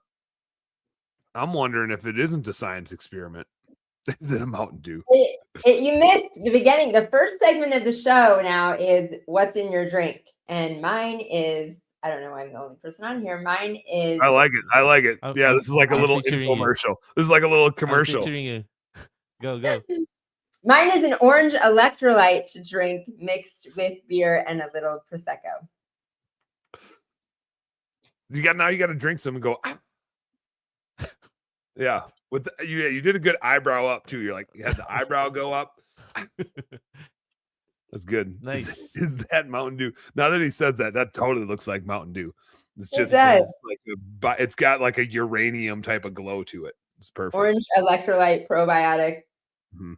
wondering if it isn't a science experiment. Is it a Mountain Dew? You missed the beginning. The first segment of the show now is what's in your drink, and mine is. I don't know why I'm the only person on here. Mine is. I like it. Yeah, this is like a little infomercial. This is like a little commercial. I'm featuring you. Go. Mine is an orange electrolyte to drink mixed with beer and a little Prosecco. You got to drink some and go. Ah. Yeah, you did a good eyebrow up too. You're like you had the eyebrow go up. That's good. Nice. That Mountain Dew. Now that he says that totally looks like Mountain Dew. It's just it's got like a uranium type of glow to it. It's perfect. Orange electrolyte probiotic. Mm-hmm.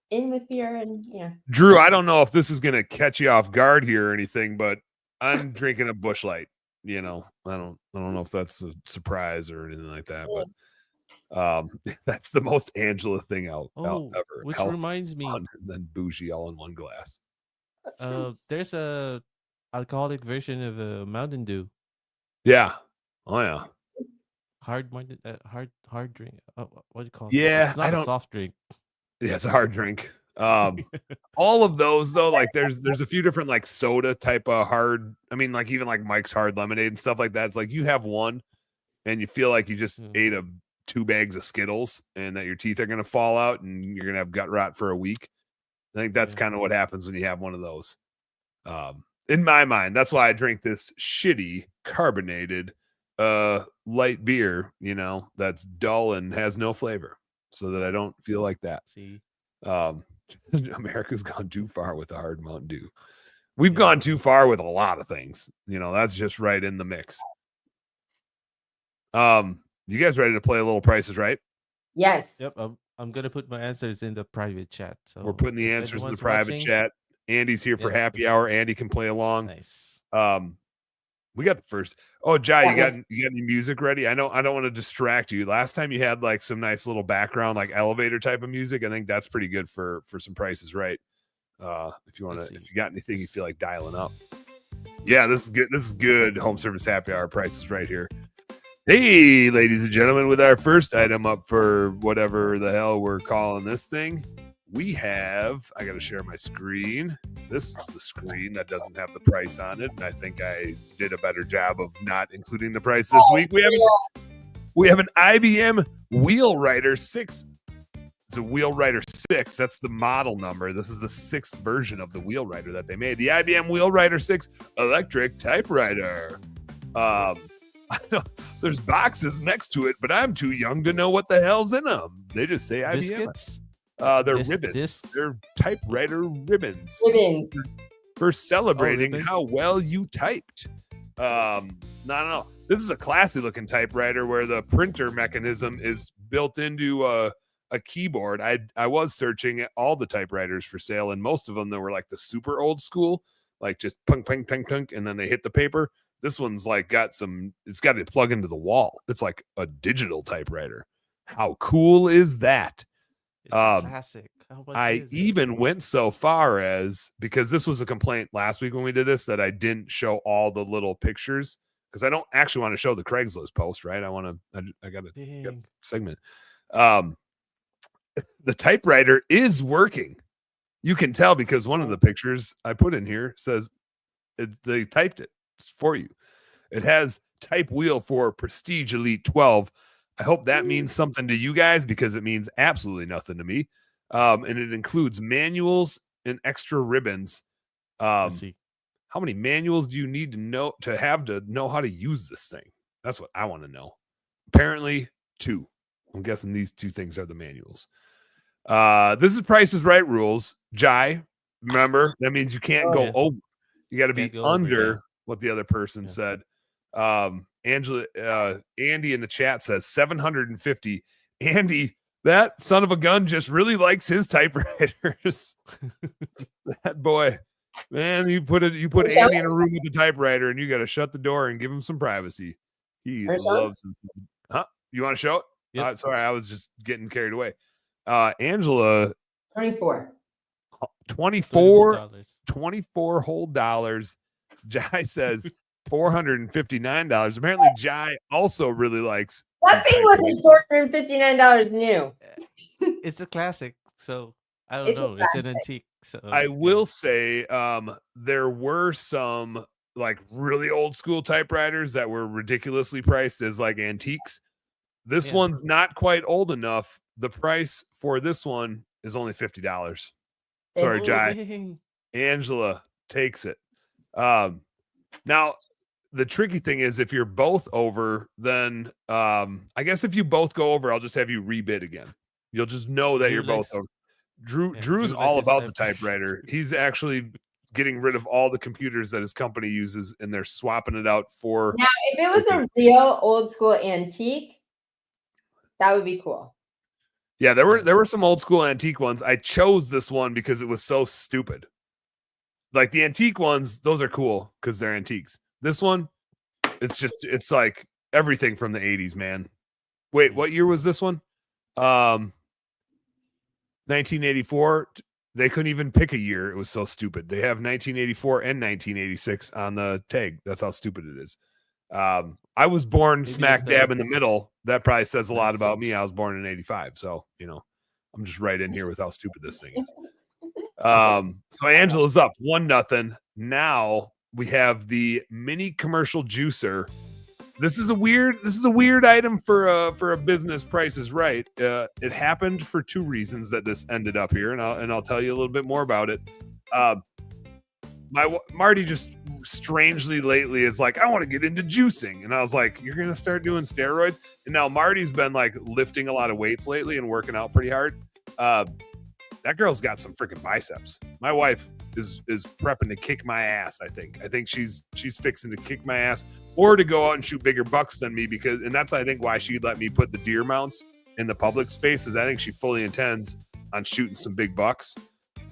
In with beer and Drew, I don't know if this is gonna catch you off guard here or anything, but I'm drinking a Busch Light. You know, I don't know if that's a surprise or anything like that, but that's the most Angela thing out ever. Which reminds me, and then bougie all in one glass. There's a alcoholic version of a Mountain Dew. Yeah. Oh yeah. Hard drink. What do you call it? Yeah, it's not a soft drink. Yeah, it's a hard drink. All of those though, like there's a few different like soda type of hard. I mean, like even like Mike's Hard Lemonade and stuff like that. It's like you have one, and you feel like you just ate 2 bags of Skittles, and that your teeth are gonna fall out, and you're gonna have gut rot for a week. I think that's kind of what happens when you have one of those. In my mind, that's why I drink this shitty carbonated light beer. You know, that's dull and has no flavor, so that I don't feel like that. See. America's gone too far with the hard Mountain Dew. We've gone too far with a lot of things. You know, that's just right in the mix. You guys ready to play a little Price is Right? Yes. Yep. I'm gonna put my answers in the private chat. So we're putting the answers in the private chat. Andy's here for happy hour. Andy can play along. Nice. We got the first. Oh, Jai, you got any music ready? I don't want to distract you. Last time you had like some nice little background, like elevator type of music. I think that's pretty good for some Prices Right. If you got anything you feel like dialing up. Yeah, this is good. This is good. Home service happy hour Prices Right here. Hey, ladies and gentlemen, with our first item up for whatever the hell we're calling this thing. We have, I got to share my screen. This is the screen that doesn't have the price on it. And I think I did a better job of not including the price this week. We have an IBM Wheelwriter 6. It's a Wheelwriter 6. That's the model number. This is the 6th version of the Wheelwriter that they made. The IBM Wheelwriter 6 electric typewriter. I know there's boxes next to it, but I'm too young to know what the hell's in them. They just say IBM. Biscuits? They're ribbons. They're typewriter ribbons. For celebrating how well you typed. No. This is a classy looking typewriter where the printer mechanism is built into a keyboard. I was searching at all the typewriters for sale, and most of them that were like the super old school, like just punk, punk, punk, punk, and then they hit the paper. This one's like it's got to plug into the wall. It's like a digital typewriter. How cool is that? It's a classic. I even went so far as, because this was a complaint last week when we did this, that I didn't show all the little pictures because I don't actually want to show the Craigslist post, right? I got a segment. The typewriter is working. You can tell because one of the pictures I put in here says they typed it for you. It has type wheel for Prestige Elite 12. I hope that means something to you guys because it means absolutely nothing to me. And it includes manuals and extra ribbons. Let's see. How many manuals do you need to know how to use this thing? That's what I want to know. Apparently 2. I'm guessing these 2 things are the manuals. This is Price is Right rules. Jai, remember, that means you can't go over. You got to be under what the other person said. Angela, Andy in the chat says 750. Andy, that son of a gun just really likes his typewriters. That boy, man, you put Andy in a room with a typewriter and you got to shut the door and give him some privacy. He loves him. Huh? You want to show it? Yep. Sorry, I was just getting carried away. Angela, 24 whole dollars. Jai says $459. Apparently, Jai also really likes that thing wasn't $459 new. It's a classic, so I don't know. It's an antique. So I will say there were some like really old school typewriters that were ridiculously priced as like antiques. This one's not quite old enough. The price for this one is only $50. Sorry, Jai. Dang. Angela takes it. Now, the tricky thing is if you're both over, then I guess if you both go over, I'll just have you rebid again. You'll just know that you're both over. Drew's all about the typewriter. He's actually getting rid of all the computers that his company uses, and they're swapping it out for. Now, if it was a real old school antique, that would be cool. Yeah, there were some old school antique ones. I chose this one because it was so stupid. Like the antique ones, those are cool because they're antiques. This one, it's like everything from the 80s, man. Wait, what year was this one? 1984. They couldn't even pick a year. It was so stupid. They have 1984 and 1986 on the tag. That's how stupid it is. I was born smack dab in the middle. That probably says a lot about me. I was born in 85. So, I'm just right in here with how stupid this thing is. So Angela's up 1-0. Now we have the mini commercial juicer. This is a weird item for a business Price is Right. It happened for 2 reasons that this ended up here, and I'll tell you a little bit more about it. Marty just strangely lately is like, I want to get into juicing, and I was like, you're gonna start doing steroids? And now Marty's been like lifting a lot of weights lately and working out pretty hard. That girl's got some freaking biceps. My wife is prepping to kick my ass. I think she's fixing to kick my ass or to go out and shoot bigger bucks than me and that's I think why she'd let me put the deer mounts in the public space is I think she fully intends on shooting some big bucks,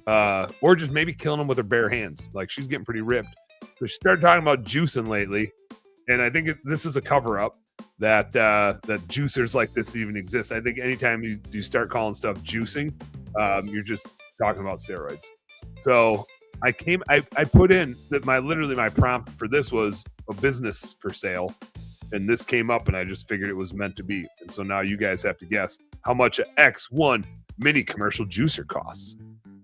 or just maybe killing them with her bare hands. Like she's getting pretty ripped. So she started talking about juicing lately, and I think this is a cover up that juicers like this even exist. I think anytime you start calling stuff juicing, you're just talking about steroids. So I put in that my prompt for this was a business for sale, and this came up, and I just figured it was meant to be. And so now you guys have to guess how much an X1 mini commercial juicer costs.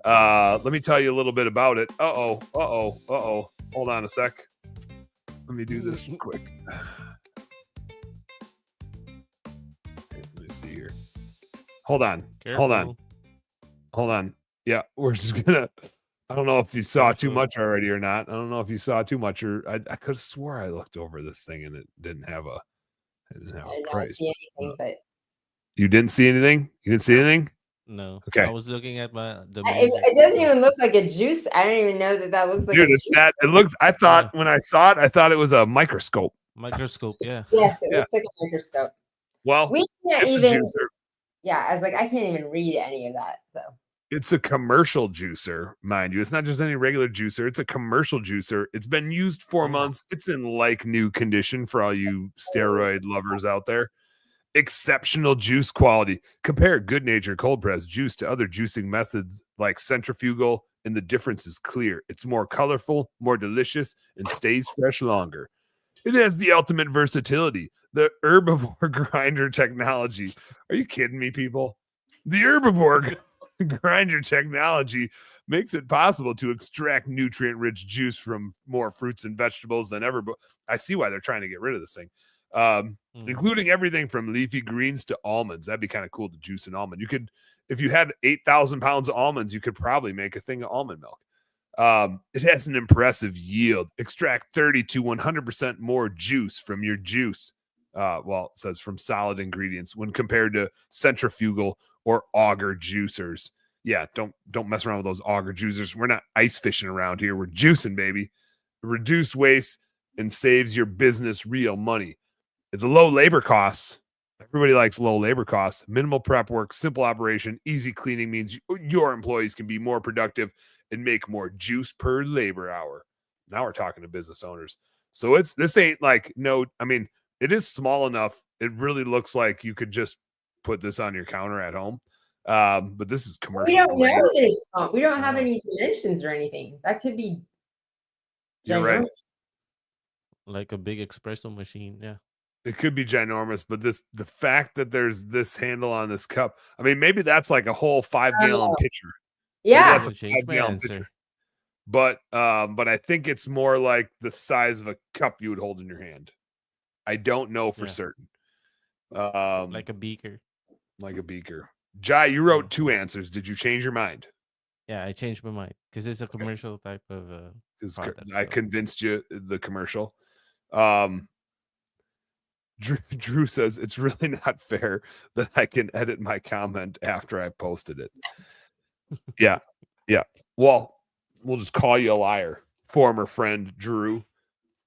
Let me tell you a little bit about it. Hold on a sec. Let me do this quick. Let me see here. Hold on. Careful. Hold on. Yeah, we're just gonna. I don't know if you saw too much already or not. I don't know if you saw too much or I could have swore I looked over this thing and it didn't have a price. See anything, but you didn't see anything? You didn't see anything? No. Okay. I was looking at it doesn't even look like a juice. I don't even know that looks like. Dude, it's that. It looks. I thought when I saw it, I thought it was a microscope. Microscope, yeah. Yes, it looks like a microscope. Well, we can't it's even. A juicer. Yeah, I was like, I can't even read any of that. So it's a commercial juicer, mind you. It's not just any regular juicer. It's a commercial juicer. It's been used 4 months. It's in like new condition for all you steroid lovers out there. Exceptional juice quality. Compare Good Nature cold press juice to other juicing methods like centrifugal, and the difference is clear. It's more colorful, more delicious, and stays fresh longer. It has the ultimate versatility. The herbivore grinder technology. Are you kidding me, people? The herbivore Grinder technology makes it possible to extract nutrient-rich juice from more fruits and vegetables than ever. But I see why they're trying to get rid of this thing, including everything from leafy greens to almonds. That'd be kind of cool to juice an almond. You could, if you had 8,000 pounds of almonds, you could probably make a thing of almond milk. It has an impressive yield. Extract 30 to 100% more juice from your juice. Well, it says from solid ingredients when compared to centrifugal or auger juicers. Yeah, don't mess around with those auger juicers. We're not ice fishing around here. We're juicing, baby. Reduce waste and saves your business real money. It's a low labor costs. Everybody likes low labor costs. Minimal prep work, simple operation, easy cleaning means your employees can be more productive and make more juice per labor hour. Now we're talking to business owners. So this ain't like it is small enough. It really looks like you could just put this on your counter at home. But this is commercial. We don't know this. We don't have any dimensions or anything. That could be. You're right. Like a big espresso machine. Yeah. It could be ginormous, but the fact that there's this handle on this cup, I mean, maybe that's like a whole 5-gallon pitcher. Yeah, maybe that's a 5-gallon pitcher. But I think it's more like the size of a cup you would hold in your hand. I don't know for certain. Like a beaker. Like a beaker. Jai, you wrote 2 answers. Did you change your mind? Yeah, I changed my mind because it's a commercial type of product. I convinced you the commercial. Drew says it's really not fair that I can edit my comment after I posted it. Yeah. Well, we'll just call you a liar, former friend Drew.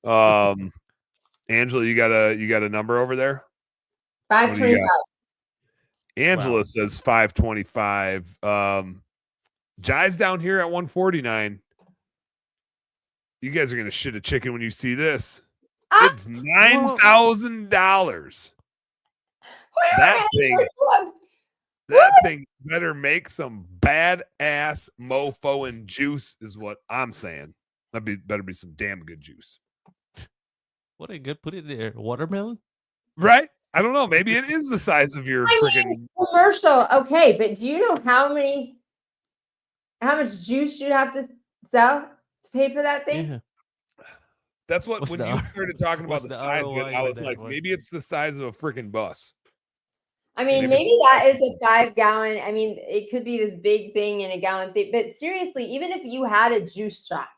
Angela, you got a number over there? 525. Angela says 525. Jai's down here at 149. You guys are gonna shit a chicken when you see this. It's $9,000. That thing better make some badass mofo and juice, is what I'm saying. Better be some damn good juice. What a good put it there. Watermelon? Right? I don't know. Maybe it is the size of your freaking commercial. Okay, but do you know how much juice you'd have to sell to pay for that thing? Yeah. That's what when you started talking about the size of it, I was like, maybe it's the size of a freaking bus. I mean, maybe that is a 5-gallon. I mean, it could be this big thing in a gallon thing. But seriously, even if you had a juice shop,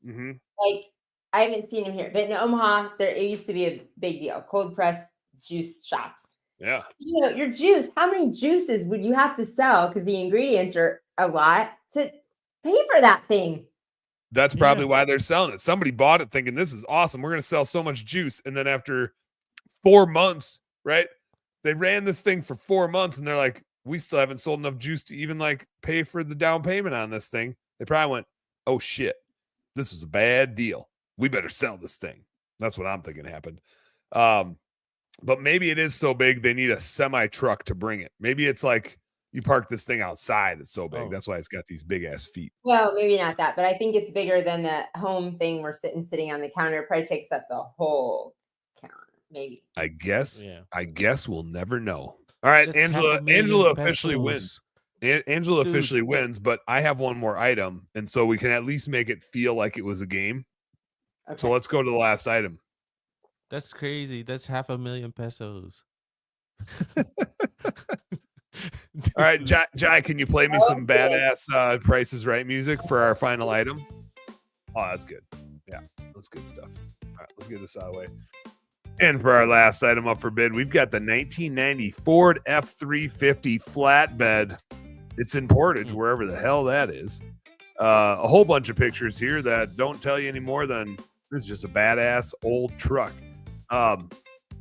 like I haven't seen them here, but in Omaha, it used to be a big deal. Cold press juice shops. Yeah. You know, your juice, how many juices would you have to sell? Because the ingredients are a lot to pay for that thing. That's probably why they're selling it. Somebody bought it thinking this is awesome. We're going to sell so much juice. And then after 4 months, right? They ran this thing for 4 months and they're like, we still haven't sold enough juice to even like pay for the down payment on this thing. They probably went, oh shit, this is a bad deal. We better sell this thing. That's what I'm thinking happened. But maybe it is so big they need a semi truck to bring it. Maybe it's like you park this thing outside. It's so big. That's why it's got these big ass feet. Well, maybe not that, but I think it's bigger than the home thing we're sitting on the counter. It probably takes up the whole counter. Maybe. I guess we'll never know. All right, that's Angela officially wins. Angela officially wins, but I have one more item, and so we can at least make it feel like it was a game. Okay. So let's go to the last item. That's crazy. That's $500,000 pesos. All right, Jai, can you play me some badass Price is Right music for our final item? Oh, that's good. Yeah, that's good stuff. All right, let's get this out of the way. And for our last item up for bid, we've got the 1990 Ford F-350 flatbed. It's in Portage, wherever the hell that is. A whole bunch of pictures here that don't tell you any more than this is just a badass old truck.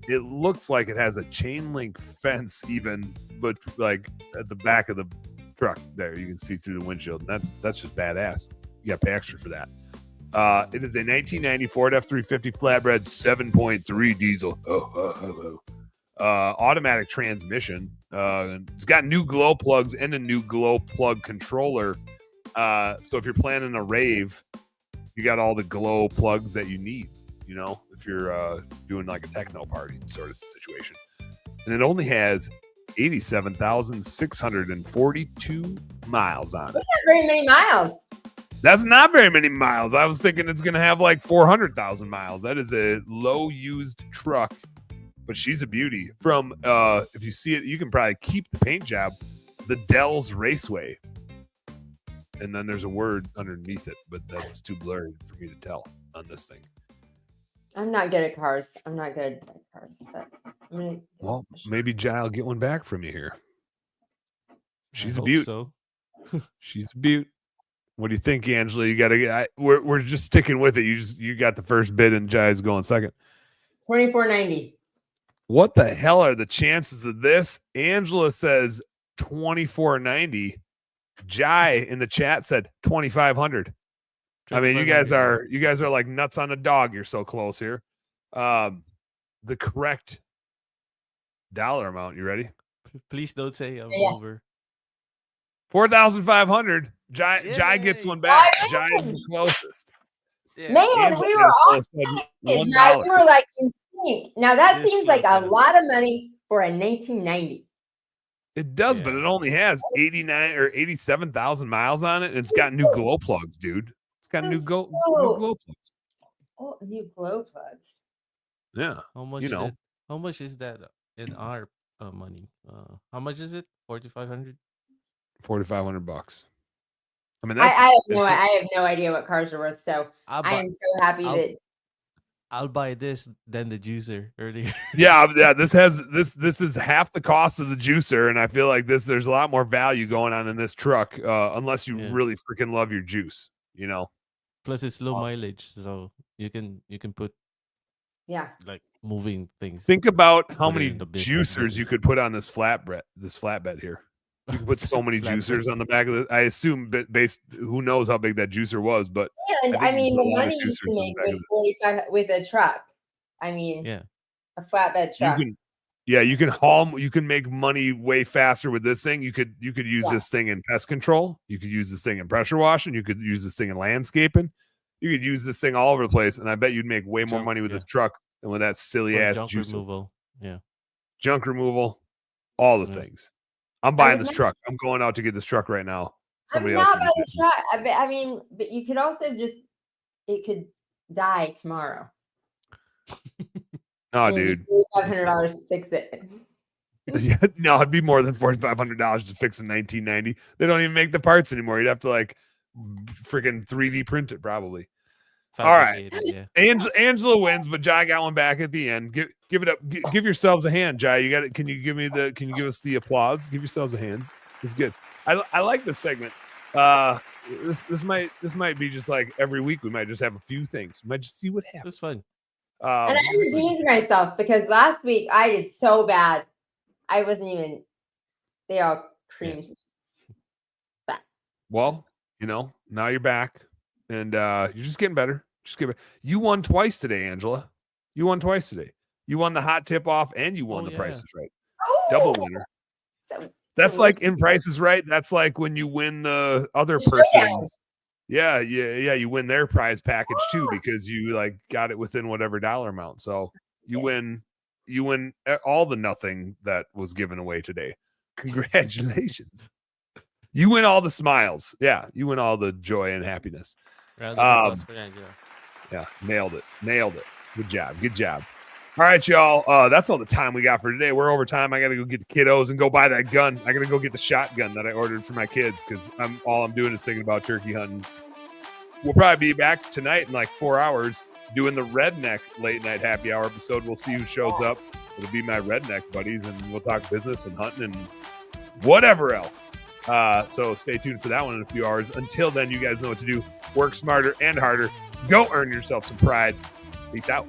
It looks like it has a chain link fence even, but like at the back of the truck there, you can see through the windshield. And that's just badass. You got to pay extra for that. It is a 1990 Ford F-350 flatbed 7.3 diesel. Automatic transmission. It's got new glow plugs and a new glow plug controller. So if you're planning a rave, you got all the glow plugs that you need, you know, if you're doing like a techno party sort of situation. And it only has 87,642 miles on it. That's not very many miles. That's not very many miles. I was thinking it's going to have like 400,000 miles. That is a low used truck, but she's a beauty. From, if you see it, you can probably keep the paint job, the Dells Raceway. And then there's a word underneath it, but that's too blurry for me to tell on this thing. I'm not good at cars. I'm not good at cars. But I'm gonna well, maybe Jai will get one back from you here. She's a beaut. So. She's a beaut. What do you think, Angela? You got to get. We're just sticking with it. You got the first bid, and Jai's going second. $24.90. What the hell are the chances of this? Angela says $24.90. Jai in the chat said $2,500. I mean, you guys are like nuts on a dog. You're so close here. The correct dollar amount. You ready? Please don't say I'm over. 4,500. Jai gets one back. Jai is the closest. Yeah. Man, Angela, we were all we were like in sync. Now that seems like a lot of money for a 1990. It does, but it only has 89 or 87,000 miles on it, and it's got new glow plugs, dude. It's got new glow plugs. Oh, new glow plugs. Yeah. How much? How much is that in our money? How much is it? 4,500. $4,500. I mean, I have no idea what cars are worth. So I am so happy that I'll buy this than the juicer earlier. yeah. This is half the cost of the juicer, and I feel like there's a lot more value going on in this truck, unless you really freaking love your juice, you know. Plus, it's low mileage, so you can put like moving things. Think about how many juicers you could put on this flatbed here. You can put so many juicers on the back of it. I assume based, who knows how big that juicer was, but I mean the money you can make with a truck. I mean, a flatbed truck. You can make money way faster with this thing. You could use this thing in pest control. You could use this thing in pressure washing. You could use this thing in landscaping. You could use this thing all over the place, and I bet you'd make way more money with this truck than with that silly ass juicer. Removal. Yeah, junk removal, all the things. I'm buying this truck. I'm going out to get this truck right now. Somebody else. I'm not buying this truck. I mean, but you could also it could die tomorrow. No, dude. $500 to fix it. No, it'd be more than $4,500 to fix a 1990. They don't even make the parts anymore. You'd have to like freaking 3D print it probably. All right. Yeah. Angela wins, but Jai got one back at the end. Give it up. Give yourselves a hand, Jai. You got it. Can you give us the applause? Give yourselves a hand. It's good. I like this segment. This might be just like every week. We might just have a few things. We might just see what happens. It's fun. And I redeemed myself because last week I did so bad. I wasn't even. They all creamed me. Well, now you're back. And you're just getting better. You won twice today, Angela. You won twice today. You won the hot tip off, and you won the Price is Right. Double winner. That's like in Price is Right. That's like when you win the other person's. Yeah. You win their prize package too because you like got it within whatever dollar amount. So you win all the nothing that was given away today. Congratulations. You win all the smiles. Yeah, you win all the joy and happiness. Yeah, nailed it. Good job. All right, y'all. That's all the time we got for today. We're over time. I gotta go get the kiddos and go buy that gun. I gotta go get the shotgun that I ordered for my kids because all I'm doing is thinking about turkey hunting. We'll probably be back tonight in like 4 hours doing the redneck late night happy hour episode. We'll see who shows up. It'll be my redneck buddies, and we'll talk business and hunting and whatever else. So stay tuned for that one in a few hours. Until then, you guys know what to do. Work smarter and harder. Go earn yourself some pride. Peace out.